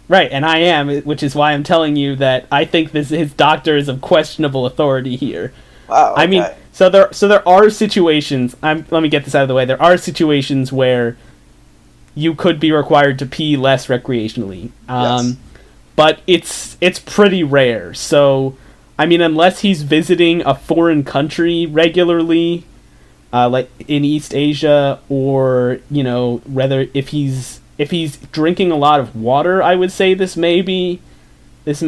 Right, and I am, which is why I'm telling you that I think his doctor is of questionable authority here. Wow. Okay. I mean, so there are situations. Let me get this out of the way. There are situations where you could be required to pee less recreationally. Yes. But it's pretty rare. So, I mean, unless he's visiting a foreign country regularly, like in East Asia, or whether if he's drinking a lot of water, I would say this may be and a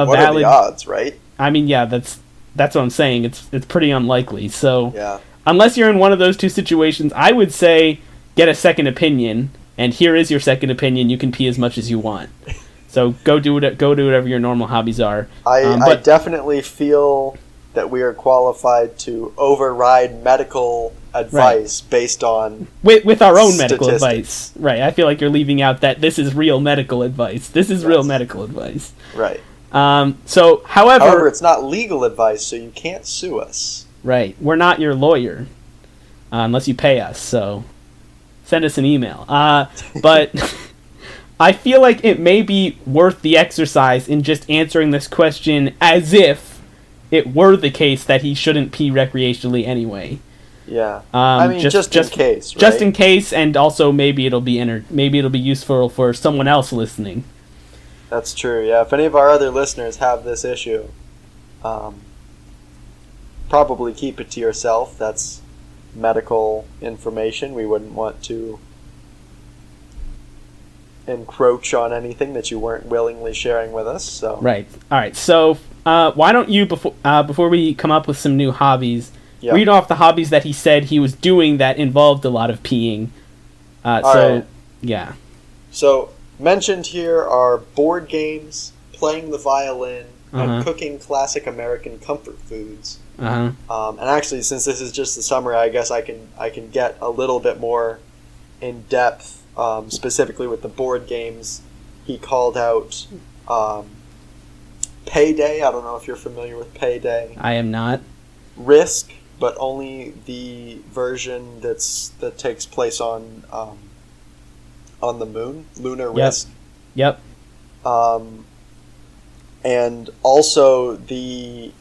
what valid. Are the odds, right? I mean, yeah, that's what I'm saying. It's pretty unlikely. So, yeah. Unless you're in one of those two situations, I would say get a second opinion. And here is your second opinion. You can pee as much as you want. So go do whatever your normal hobbies are. I definitely feel that we are qualified to override medical advice based on with our own medical advice. Right. I feel like you're leaving out that this is real medical advice. This is real medical advice. Right. So, however, it's not legal advice, so you can't sue us. Right. We're not your lawyer, unless you pay us. So, send us an email. But I feel like it may be worth the exercise in just answering this question as if it were the case that he shouldn't pee recreationally anyway. Yeah. I mean, just in case, right? Just in case, and also maybe it'll be useful for someone else listening. That's true, yeah. If any of our other listeners have this issue, probably keep it to yourself. That's medical information. We wouldn't want to encroach on anything that you weren't willingly sharing with us. So right. All right. So why don't you, before we come up with some new hobbies, read off the hobbies that he said he was doing that involved a lot of peeing. Right. Yeah. So mentioned here are board games, playing the violin, and cooking classic American comfort foods. And actually, since this is just the summary, I guess I can get a little bit more in depth, specifically with the board games. He called out Payday. I don't know if you're familiar with Payday. I am not. Risk, but only the version that takes place on the moon, Lunar Risk. Yep. And also the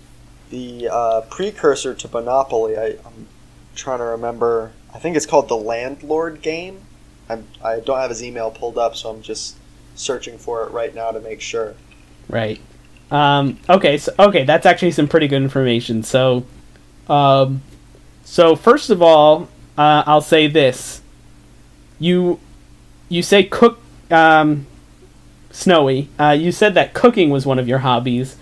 precursor to Monopoly. I'm trying to remember. I think it's called the Landlord game. I don't have his email pulled up, so I'm just searching for it right now to make sure. Right. Okay. That's actually some pretty good information. So first of all, I'll say this. You say cook, Snowy. You said that cooking was one of your hobbies,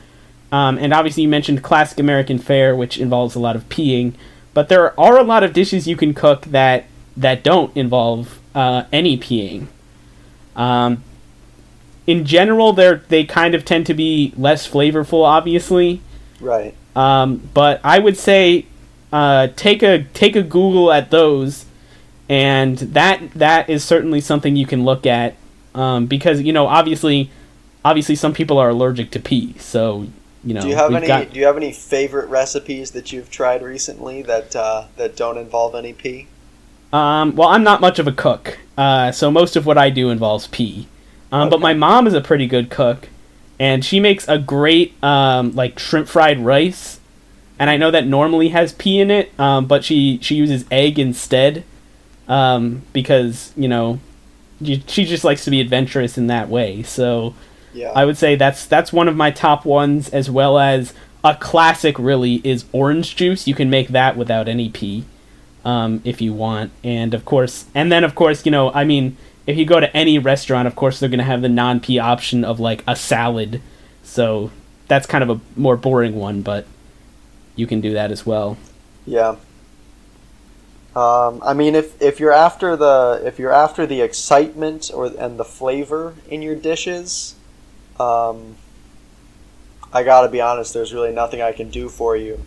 and obviously you mentioned classic American fare, which involves a lot of peeing. But there are a lot of dishes you can cook that don't involve any peeing. In general, they kind of tend to be less flavorful, obviously. Right. But I would say take a Google at those, and that is certainly something you can look at, because obviously some people are allergic to pee. So do you have any favorite recipes that you've tried recently that don't involve any pee? Well, I'm not much of a cook, so most of what I do involves pee. Okay. But my mom is a pretty good cook, and she makes a great shrimp fried rice. And I know that normally has pea in it, but she uses egg instead, because she just likes to be adventurous in that way. So yeah. I would say that's one of my top ones, as well as a classic really is orange juice. You can make that without any pee, if you want. And of course, if you go to any restaurant, of course they're going to have the non-pee option of like a salad. So that's kind of a more boring one, but you can do that as well. Yeah. If you're after the excitement and the flavor in your dishes, I gotta be honest, there's really nothing I can do for you.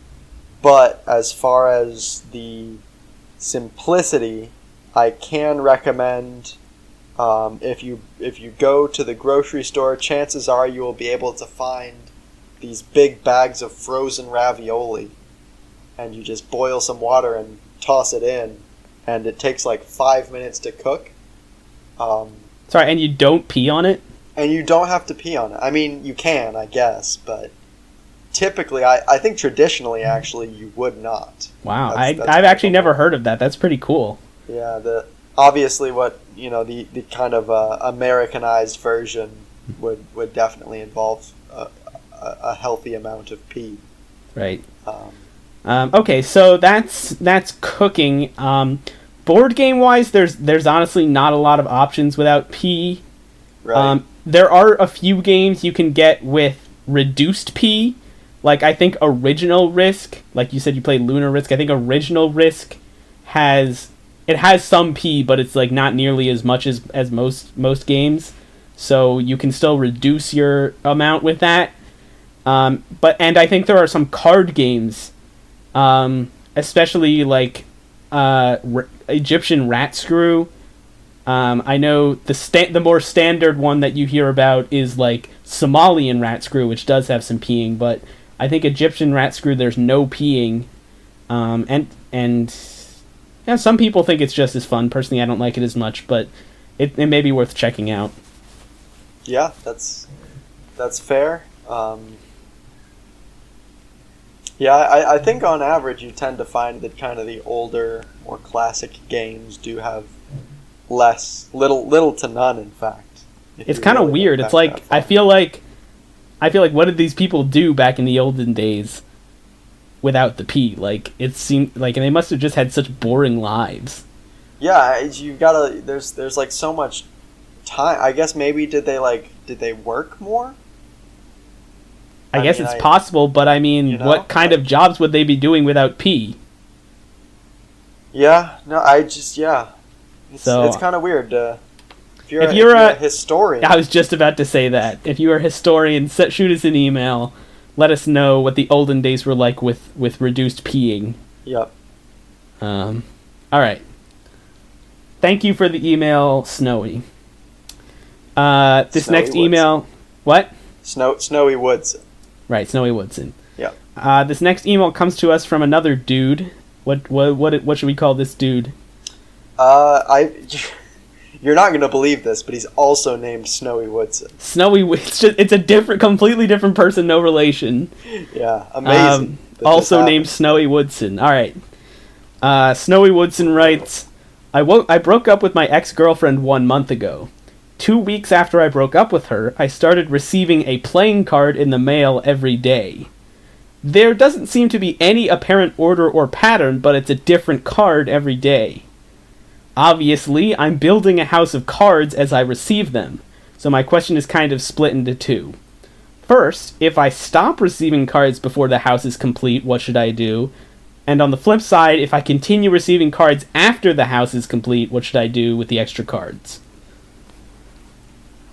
But as far as the simplicity, I can recommend, if you go to the grocery store, chances are you will be able to find these big bags of frozen ravioli, and you just boil some water and toss it in, and it takes like 5 minutes to cook. Sorry, and you don't pee on it? And you don't have to pee on it. I mean, you can, I guess, but typically, I think traditionally, actually, you would not. Wow, I've actually never heard of that. That's pretty cool. Yeah, obviously what, the kind of Americanized version would definitely involve a healthy amount of pee. Right. Okay, so that's cooking. Board game wise, there's honestly not a lot of options without pee. Right. There are a few games you can get with reduced pee. Like I think Original Risk, like you said you played Lunar Risk, I think Original Risk has some pee, but it's like not nearly as much as most games. So you can still reduce your amount with that. And I think there are some card games, especially like Egyptian rat screw. I know the more standard one that you hear about is like Somalian rat screw, which does have some peeing, but I think Egyptian rat screw there's no peeing, and yeah, some people think it's just as fun. Personally, I don't like it as much, but it may be worth checking out. Yeah, that's fair. Yeah, I think on average you tend to find that kind of the older, more classic games do have little to none, in fact. It's kind of weird. It's like I feel like what did these people do back in the olden days without the pee? Like it seemed like, and they must have just had such boring lives. Yeah, you gotta. There's like so much time. I guess maybe did they work more? I guess it's possible, but I mean, what kind of jobs would they be doing without pee? Yeah, no, it's kind of weird. If you're a historian, I was just about to say that. If you're a historian, shoot us an email. Let us know what the olden days were like with reduced peeing. Yep. All right. Thank you for the email, Snowy. This Snowy next Woods. Email, what? Snowy Woods. Right, Snowy Woodson. Yep. This next email comes to us from another dude. What should we call this dude? You're not gonna believe this, but he's also named Snowy Woodson. It's a completely different person, no relation. Yeah, amazing. Also named Snowy Woodson. All right. Snowy Woodson writes, I broke up with my ex-girlfriend 1 month ago. 2 weeks after I broke up with her, I started receiving a playing card in the mail every day. There doesn't seem to be any apparent order or pattern, but it's a different card every day. Obviously, I'm building a house of cards as I receive them, so my question is kind of split into two. First, if I stop receiving cards before the house is complete, what should I do? And on the flip side, if I continue receiving cards after the house is complete, what should I do with the extra cards?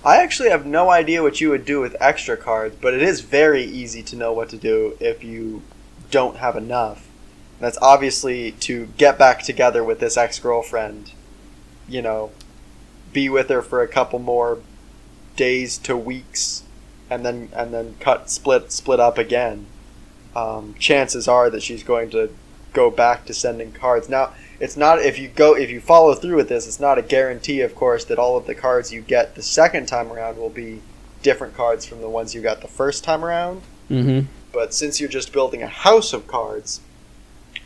I actually have no idea what you would do with extra cards, but it is very easy to know what to do if you don't have enough. And that's obviously to get back together with this ex-girlfriend, be with her for a couple more days to weeks, and then split up again. Chances are that she's going to go back to sending cards. Now, it's not if you follow through with this, it's not a guarantee, of course, that all of the cards you get the second time around will be different cards from the ones you got the first time around. Mm-hmm. But since you're just building a house of cards,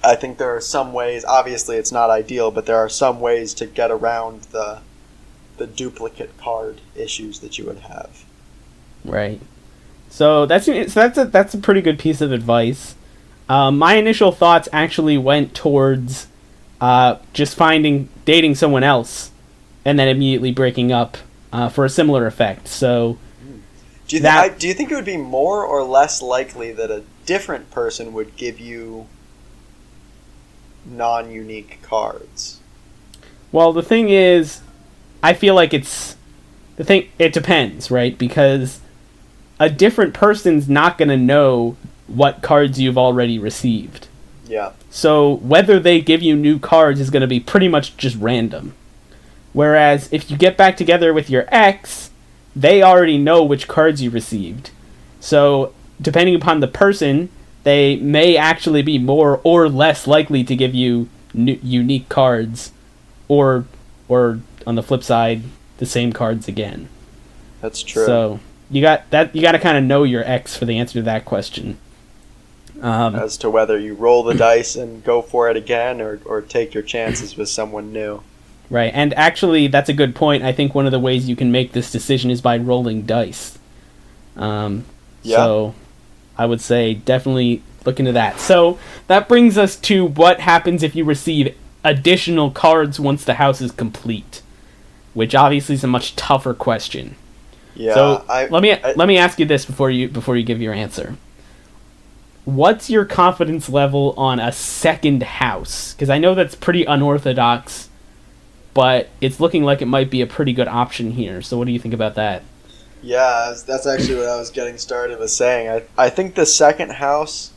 I think there are some ways. Obviously, it's not ideal, but there are some ways to get around the duplicate card issues that you would have. Right. So that's a pretty good piece of advice. My initial thoughts actually went towards just dating someone else, and then immediately breaking up for a similar effect. So, do you think it would be more or less likely that a different person would give you non-unique cards? Well, the thing is, I feel like it depends, right? Because a different person's not going to know what cards you've already received. Yeah. So whether they give you new cards is going to be pretty much just random. Whereas if you get back together with your ex, they already know which cards you received. So depending upon the person, they may actually be more or less likely to give you unique cards, or on the flip side, the same cards again. That's true. So you got to kind of know your ex for the answer to that question. As to whether you roll the dice and go for it again, or take your chances with someone new. Right, and actually, that's a good point. I think one of the ways you can make this decision is by rolling dice. So I would say definitely look into that. So that brings us to what happens if you receive additional cards once the house is complete, which obviously is a much tougher question. Yeah. So let me ask you this before you give your answer. What's your confidence level on a second house? Because I know that's pretty unorthodox, but it's looking like it might be a pretty good option here. So what do you think about that? Yeah, that's actually what I was getting started with saying. I think the second house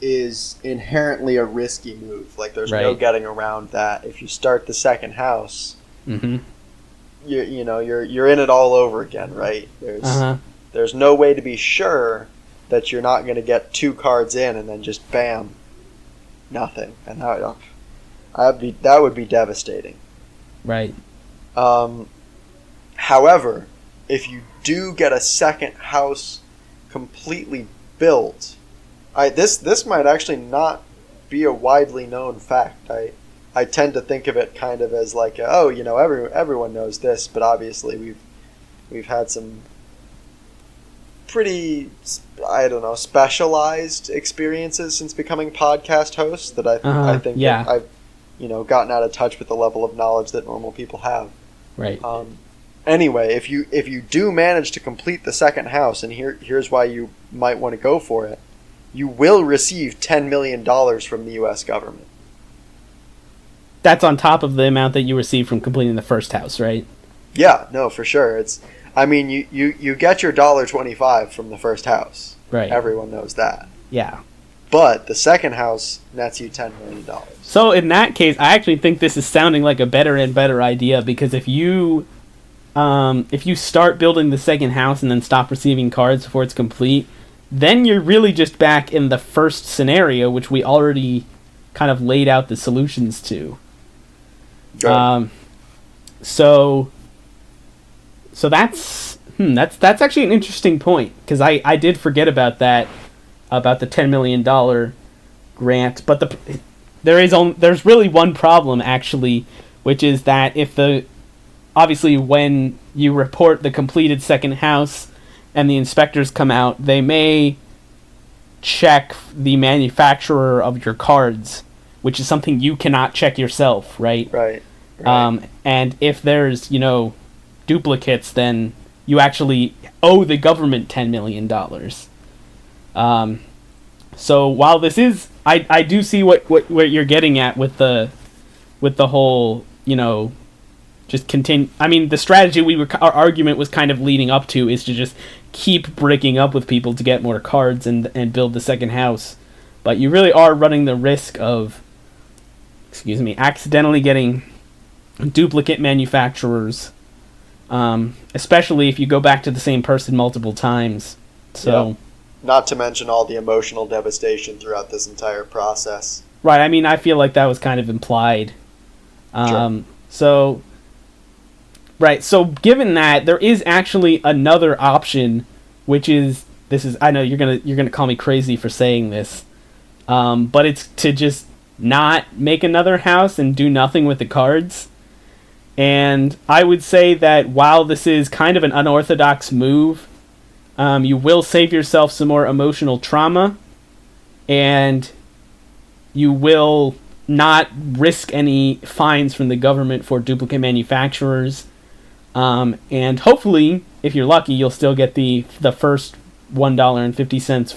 is inherently a risky move. Like, there's no Right. getting around that. If you start the second house, Mm-hmm. you're in it all over again, right? There's no way to be sure that you're not going to get 2 cards in and then just bam, nothing. And that would be devastating. Right. However, if you do get a second house completely built, this might actually not be a widely known fact. I tend to think of it kind of as like, everyone knows this, but obviously we've had some pretty, specialized experiences since becoming podcast hosts that I think I've gotten out of touch with the level of knowledge that normal people have. Right. Anyway, if you do manage to complete the second house, and here's why you might want to go for it, you will receive $10 million from the U.S. government. That's on top of the amount that you received from completing the first house, right? Yeah, no, for sure. You get your $1.25 from the first house. Right. Everyone knows that. Yeah. But the second house nets you $10 million. So in that case, I actually think this is sounding like a better and better idea, because if you start building the second house and then stop receiving cards before it's complete, then you're really just back in the first scenario, which we already kind of laid out the solutions to. Right. So that's actually an interesting point, because I did forget about that, about the $10 million grant, but there's really one problem actually, which is that obviously when you report the completed second house and the inspectors come out, they may check the manufacturer of your cards, which is something you cannot check yourself, right? Right. And if there's, duplicates, then you actually owe the government $10 million. So while this is, I do see what you're getting at with the whole, just continue. I mean, the strategy our argument was kind of leading up to is to just keep breaking up with people to get more cards and build the second house. But you really are running the risk of, accidentally getting duplicate manufacturers, especially if you go back to the same person multiple times. So, not to mention all the emotional devastation throughout this entire process. Right. I mean, I feel like that was kind of implied. Sure. So, right. So, given that, there is actually another option, which is I know you're gonna call me crazy for saying this, but it's to just not make another house and do nothing with the cards. And I would say that while this is kind of an unorthodox move, you will save yourself some more emotional trauma, and you will not risk any fines from the government for duplicate manufacturers. And hopefully, if you're lucky, you'll still get the first $1.50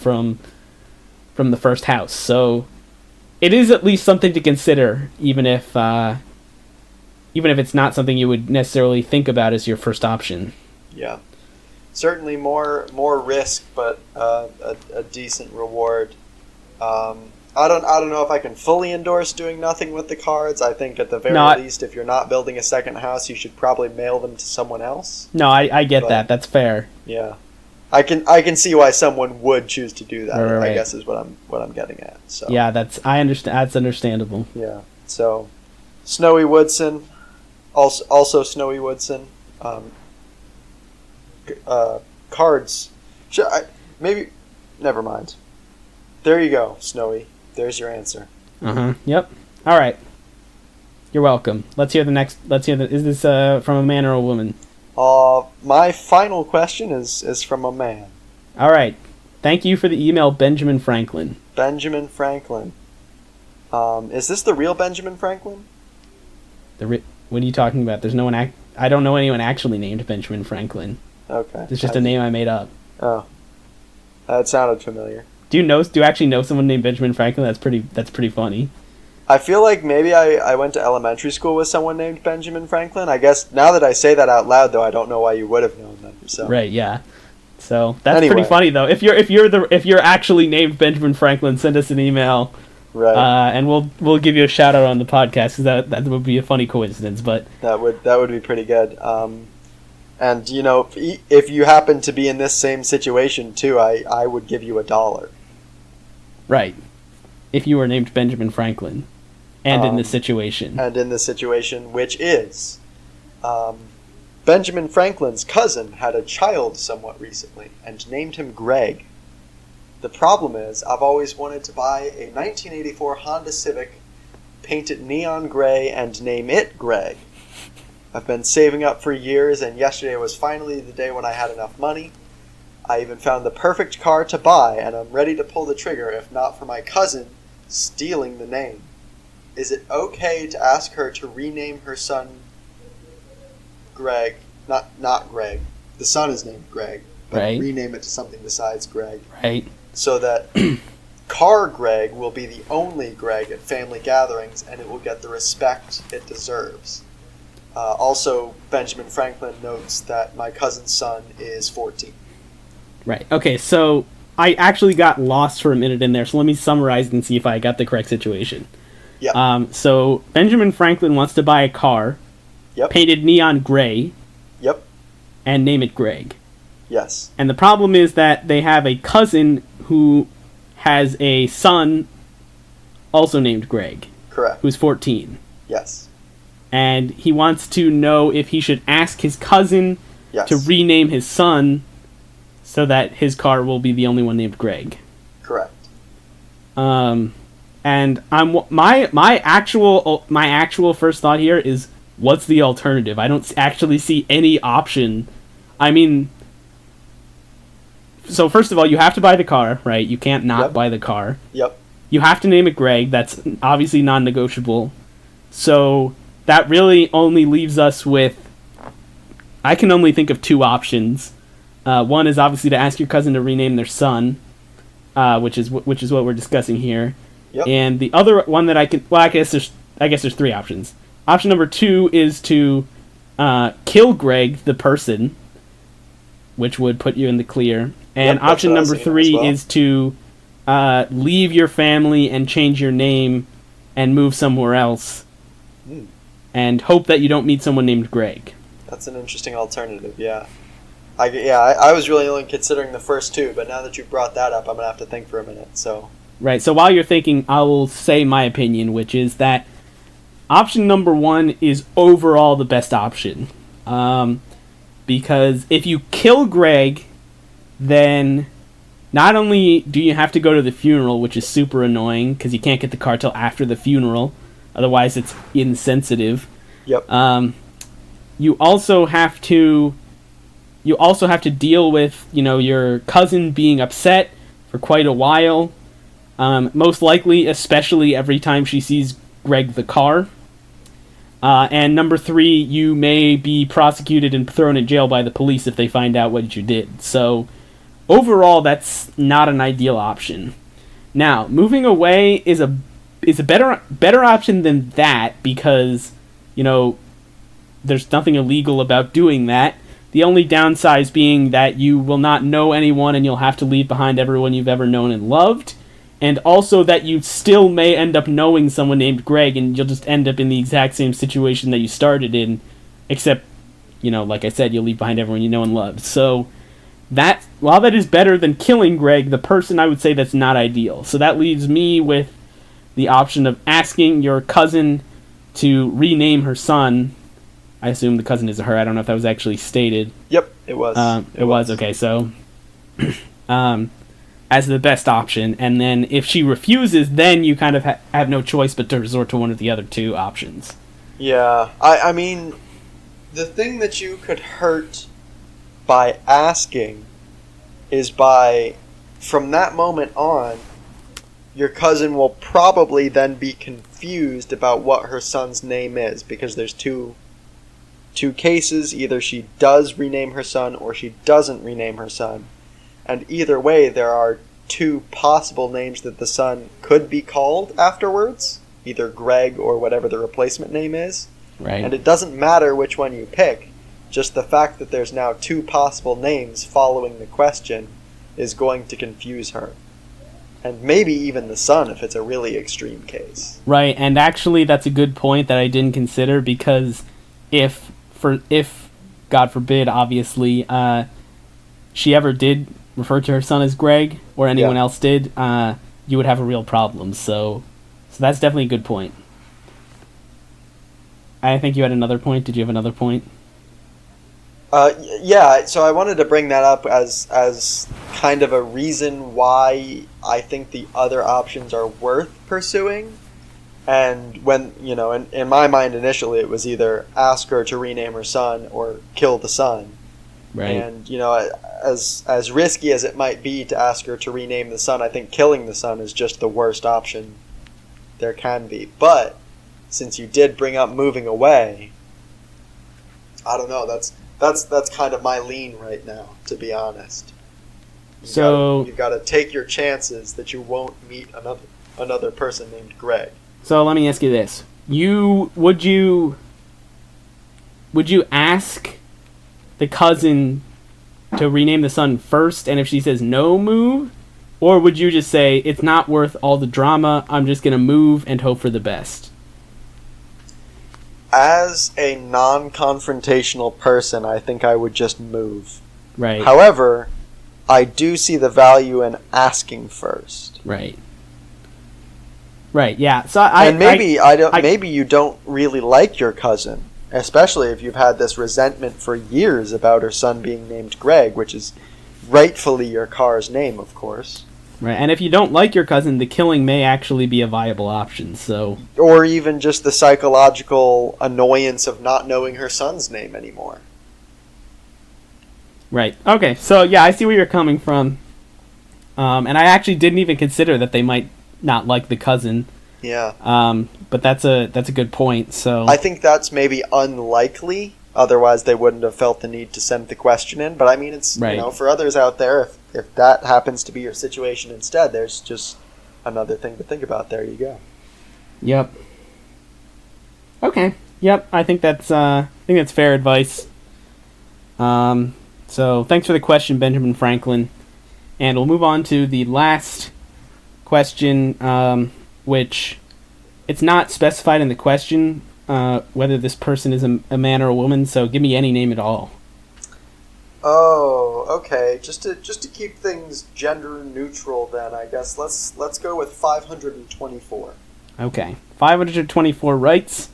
from the first house. So it is at least something to consider, even if it's not something you would necessarily think about as your first option. Yeah, certainly more risk, but a decent reward. I don't know if I can fully endorse doing nothing with the cards. I think at the very least, if you're not building a second house, you should probably mail them to someone else. No, I get that. That's fair. Yeah, I can see why someone would choose to do that. Right. I guess is what I'm getting at. So yeah, I understand. That's understandable. Yeah. So, Snowy Woodson, also Snowy Woodson, cards. Maybe. Never mind. There you go, Snowy. There's your answer. Yep. All right. You're welcome. Let's hear the next. Is this from a man or a woman? My final question is from a man. All right. Thank you for the email, Benjamin Franklin. Benjamin Franklin. Is this the real Benjamin Franklin? What are you talking about? There's no one. I don't know anyone actually named Benjamin Franklin. Okay. It's just a name I made up. Oh. That sounded familiar. Do you actually know someone named Benjamin Franklin? That's pretty funny. I feel like maybe I went to elementary school with someone named Benjamin Franklin. I guess now that I say that out loud, though, I don't know why you would have known them. So. Right, yeah. So that's pretty funny, though. If you're actually named Benjamin Franklin, send us an email, right? And we'll give you a shout out on the podcast, because that would be a funny coincidence. But that would be pretty good. And if you happen to be in this same situation too, I would give you $1. Right. If you were named Benjamin Franklin, and in this situation, which is, Benjamin Franklin's cousin had a child somewhat recently and named him Greg. The problem is, I've always wanted to buy a 1984 Honda Civic, paint it neon gray, and name it Greg. I've been saving up for years, and yesterday was finally the day when I had enough money. I even found the perfect car to buy, and I'm ready to pull the trigger if not for my cousin stealing the name. Is it okay to ask her to rename her son Greg? Not Greg. The son is named Greg, but right. Rename it to something besides Greg. Right. So that Car Greg will be the only Greg at family gatherings, and it will get the respect it deserves. Also, Benjamin Franklin notes that my cousin's son is 14. Right. Okay, so I actually got lost for a minute in there, so let me summarize and see if I got the correct situation. Yeah. So Benjamin Franklin wants to buy a car, painted neon gray, and name it Greg. Yes. And the problem is that they have a cousin who has a son also named Greg. Correct. Who's 14. Yes. And he wants to know if he should ask his cousin to rename his son so that his car will be the only one named Greg. Correct. And my actual first thought here is, what's the alternative? I don't actually see any option. I mean, so first of all, you have to buy the car, right? You can't not buy the car. Yep. You have to name it Greg. That's obviously non-negotiable. So that really only leaves us with, I can only think of two options. One is obviously to ask your cousin to rename their son, which is what we're discussing here. Yep. And the other one that I guess there's three options. Option number 2 is to kill Greg, the person, which would put you in the clear. And option number 3 is to leave your family and change your name and move somewhere else. And hope that you don't meet someone named Greg. That's an interesting alternative, yeah. I was really only considering the first two, but now that you brought that up, I'm going to have to think for a minute. So Right, so while you're thinking, I will say my opinion, which is that option number 1 is overall the best option. Because if you kill Greg, then not only do you have to go to the funeral, which is super annoying, because you can't get the car till after the funeral, otherwise it's insensitive. Yep. You also have to deal with, your cousin being upset for quite a while. Most likely, especially every time she sees Greg the car. And number 3, you may be prosecuted and thrown in jail by the police if they find out what you did. So, overall, that's not an ideal option. Now, moving away is a better option than that, because, there's nothing illegal about doing that. The only downside being that you will not know anyone and you'll have to leave behind everyone you've ever known and loved. And also that you still may end up knowing someone named Greg, and you'll just end up in the exact same situation that you started in, except, like I said, you'll leave behind everyone you know and love. So, while that is better than killing Greg, the person, I would say that's not ideal. So that leaves me with the option of asking your cousin to rename her son. I assume the cousin is a her. I don't know if that was actually stated. Yep, it was. It was. Okay, so as the best option, and then if she refuses, then you kind of have no choice but to resort to one of the other two options. Yeah, I mean, the thing that you could hurt by asking is from that moment on, your cousin will probably then be confused about what her son's name is, because there's two cases. Either she does rename her son or she doesn't rename her son. And either way, there are 2 possible names that the son could be called afterwards, either Greg or whatever the replacement name is. Right. And it doesn't matter which one you pick. Just the fact that there's now 2 possible names following the question is going to confuse her. And maybe even the son if it's a really extreme case. Right, and actually that's a good point that I didn't consider, because if God forbid, obviously, she ever did refer to her son as Greg, or anyone else did, you would have a real problem. So that's definitely a good point. I think you had another point. Did you have another point? Yeah, so I wanted to bring that up as kind of a reason why I think the other options are worth pursuing. And when, in my mind initially it was either ask her to rename her son or kill the son. Right. And, as risky as it might be to ask her to rename the son, I think killing the son is just the worst option there can be. But since you did bring up moving away, I don't know, that's kind of my lean right now, to be honest. You've got to take your chances that you won't meet another person named Greg. So let me ask you this: would you ask the cousin to rename the son first, and if she says no, move, or would you just say it's not worth all the drama? I'm just gonna move and hope for the best. As a non-confrontational person, I think I would just move. Right. However, I do see the value in asking first. Right. Right. Yeah. So maybe you don't really like your cousin, especially if you've had this resentment for years about her son being named Greg, which is rightfully your car's name, of course. Right, and if you don't like your cousin, the killing may actually be a viable option, so... Or even just the psychological annoyance of not knowing her son's name anymore. Right, okay, so yeah, I see where you're coming from. And I actually didn't even consider that they might not like the cousin. Yeah. But that's a good point, so... I think that's maybe unlikely, otherwise they wouldn't have felt the need to send the question in, but I mean, it's, right. For others out there, if that happens to be your situation instead, there's just another thing to think about. There you go. Yep. Okay. Yep. I think that's fair advice. So thanks for the question, Benjamin Franklin, and we'll move on to the last question, which it's not specified in the question whether this person is a man or a woman. So give me any name at all. Oh, okay. Just to keep things gender neutral, then I guess let's go with 524. Okay, 524 writes,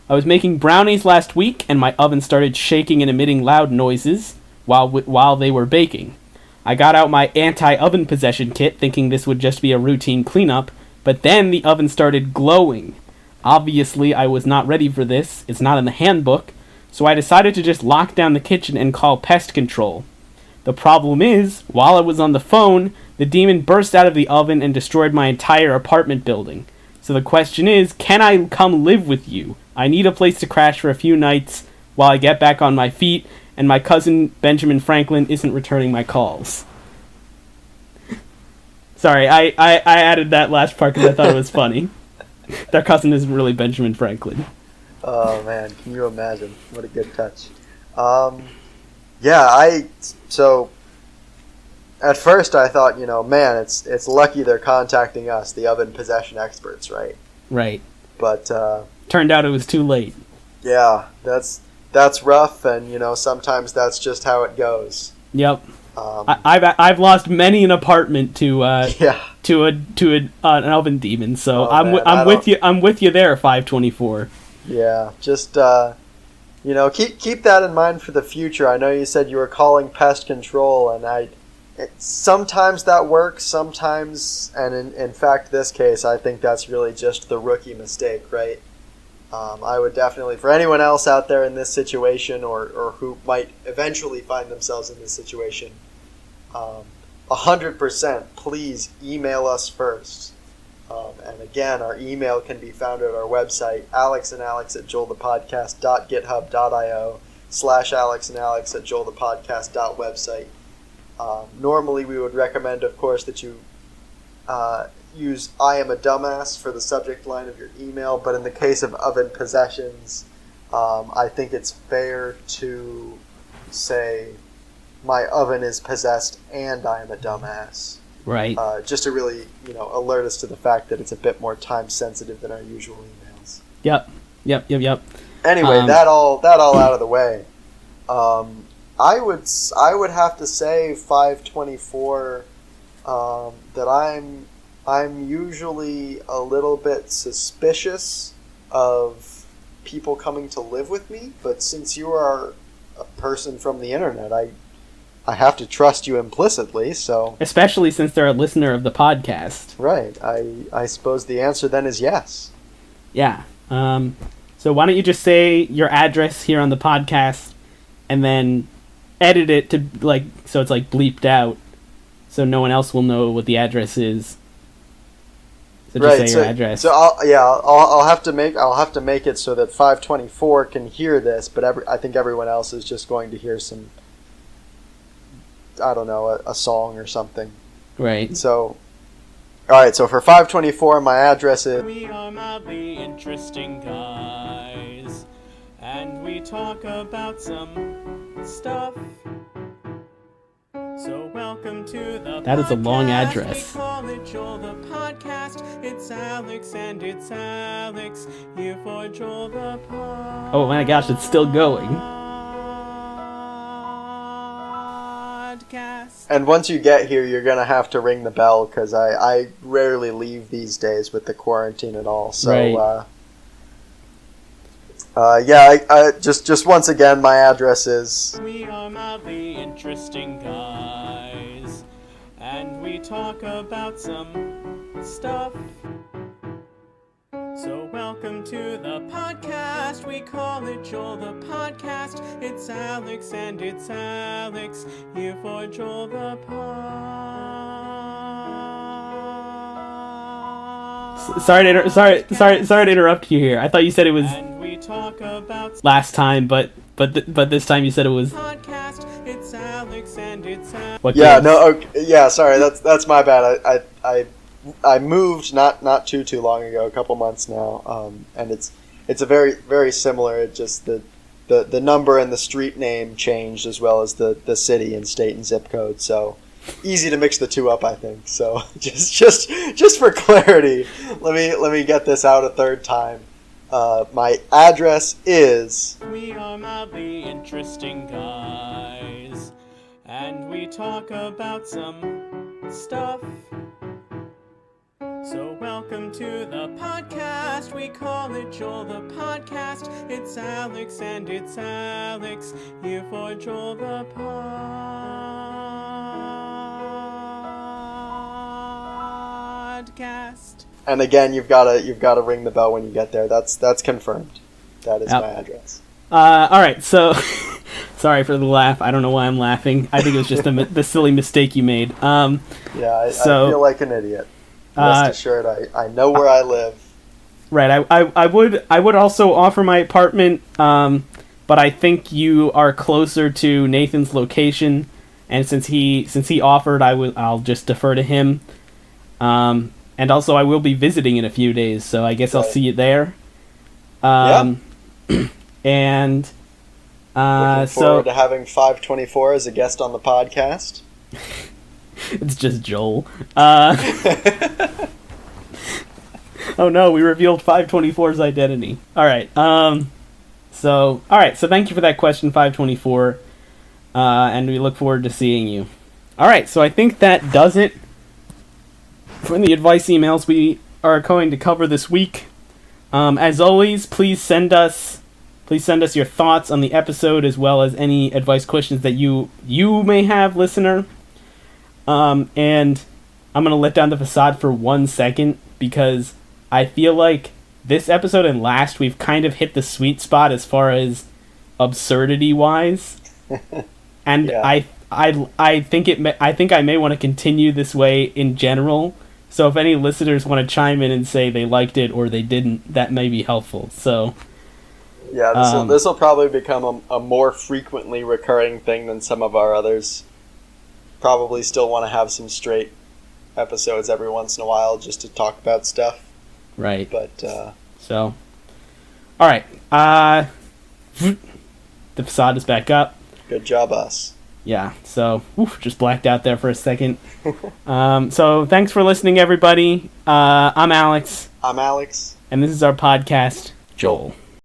I was making brownies last week, and my oven started shaking and emitting loud noises while they were baking. I got out my anti-oven possession kit, thinking this would just be a routine cleanup, but then the oven started glowing. Obviously, I was not ready for this. It's not in the handbook. So I decided to just lock down the kitchen and call pest control. The problem is, while I was on the phone, the demon burst out of the oven and destroyed my entire apartment building. So the question is, can I come live with you? I need a place to crash for a few nights while I get back on my feet, and my cousin Benjamin Franklin isn't returning my calls. Sorry, I added that last part because I thought it was funny. Their cousin isn't really Benjamin Franklin. Oh man, can you imagine? What a good touch. So at first I thought, man, it's lucky they're contacting us, the oven possession experts, right? Right. But turned out it was too late. Yeah, that's rough, and sometimes that's just how it goes. Yep. I've lost many an apartment to an oven demon, so I'm with you there, 524. Yeah, just keep that in mind for the future. I know you said you were calling pest control, and sometimes that works, sometimes, and in fact this case I think that's really just the rookie mistake, right? I would definitely, for anyone else out there in this situation or who might eventually find themselves in this situation, 100% please email us first. And again, our email can be found at our website, alexandalex@joelthepodcast.github.io/alexandalex@joelthepodcast.website. Normally we would recommend, of course, that you use I am a dumbass for the subject line of your email, but in the case of oven possessions, I think it's fair to say my oven is possessed and I am a dumbass. Right. Just to really, alert us to the fact that it's a bit more time sensitive than our usual emails. Yep. Anyway, that all out of the way. I would have to say 524. That I'm usually a little bit suspicious of people coming to live with me, but since you are a person from the internet, I have to trust you implicitly, so... Especially since they're a listener of the podcast. Right. I suppose the answer then is yes. Yeah. So why don't you just say your address here on the podcast, and then edit it to, so it's, bleeped out, so no one else will know what the address is. So just say your address. So I'll have to make it so that 524 can hear this, but I think everyone else is just going to hear some, I don't know, a song or something. Right. So, all right. So for 524, my address is. We are mildly interesting guys, and we talk about some stuff. So welcome to the That podcast. Is a long address. We call it Joel the Podcast. It's Alex and it's Alex here for Joel the Podcast. Oh my gosh, it's still going. And once you get here, you're going to have to ring the bell, because I rarely leave these days with the quarantine and all. So, right. Just once again, my address is... We are mildly interesting guys, and we talk about some stuff. So welcome to the podcast, we call it Joel the Podcast. It's Alex and it's Alex, here for Joel the Podcast. Sorry to interrupt you here. I thought you said it was last time, but this time you said it was podcast. It's Alex and it's Alex. Sorry, that's my bad. I moved not too long ago, a couple months now, and it's a very very similar. It just the number and the street name changed, as well as the city and state and zip code. So easy to mix the two up, I think. So just for clarity, let me get this out a third time. My address is... We are mildly interesting guys, and we talk about some stuff. So welcome to the podcast, we call it Joel the Podcast. It's Alex and it's Alex, here for Joel the Podcast. And again, you've got to ring the bell when you get there. That's confirmed. That is my address. All right. So, sorry for the laugh. I don't know why I'm laughing. I think it was just the silly mistake you made. I feel like an idiot. Rest assured, I know where I live. Right. I would also offer my apartment, but I think you are closer to Nathan's location, and since he offered, I'll just defer to him. And also, I will be visiting in a few days, so I guess I'll see you there. And looking forward to having 524 as a guest on the podcast. It's just Joel. Oh no, we revealed 524's identity. All right. So thank you for that question, 524. And we look forward to seeing you. All right. So I think that does it for the advice emails we are going to cover this week. As always, please send us your thoughts on the episode, as well as any advice questions that you may have, listener. And I'm going to let down the facade for 1 second, because I feel like this episode and last, we've kind of hit the sweet spot as far as absurdity-wise. And yeah. I think I may want to continue this way in general. So if any listeners want to chime in and say they liked it or they didn't, that may be helpful. So yeah, this will probably become a more frequently recurring thing than some of our others. Probably still want to have some straight episodes every once in a while just to talk about stuff. Right. But so, all right. The facade is back up. Good job, us. Yeah, so just blacked out there for a second. So thanks for listening, everybody. I'm Alex. I'm Alex. And this is our podcast, Joel.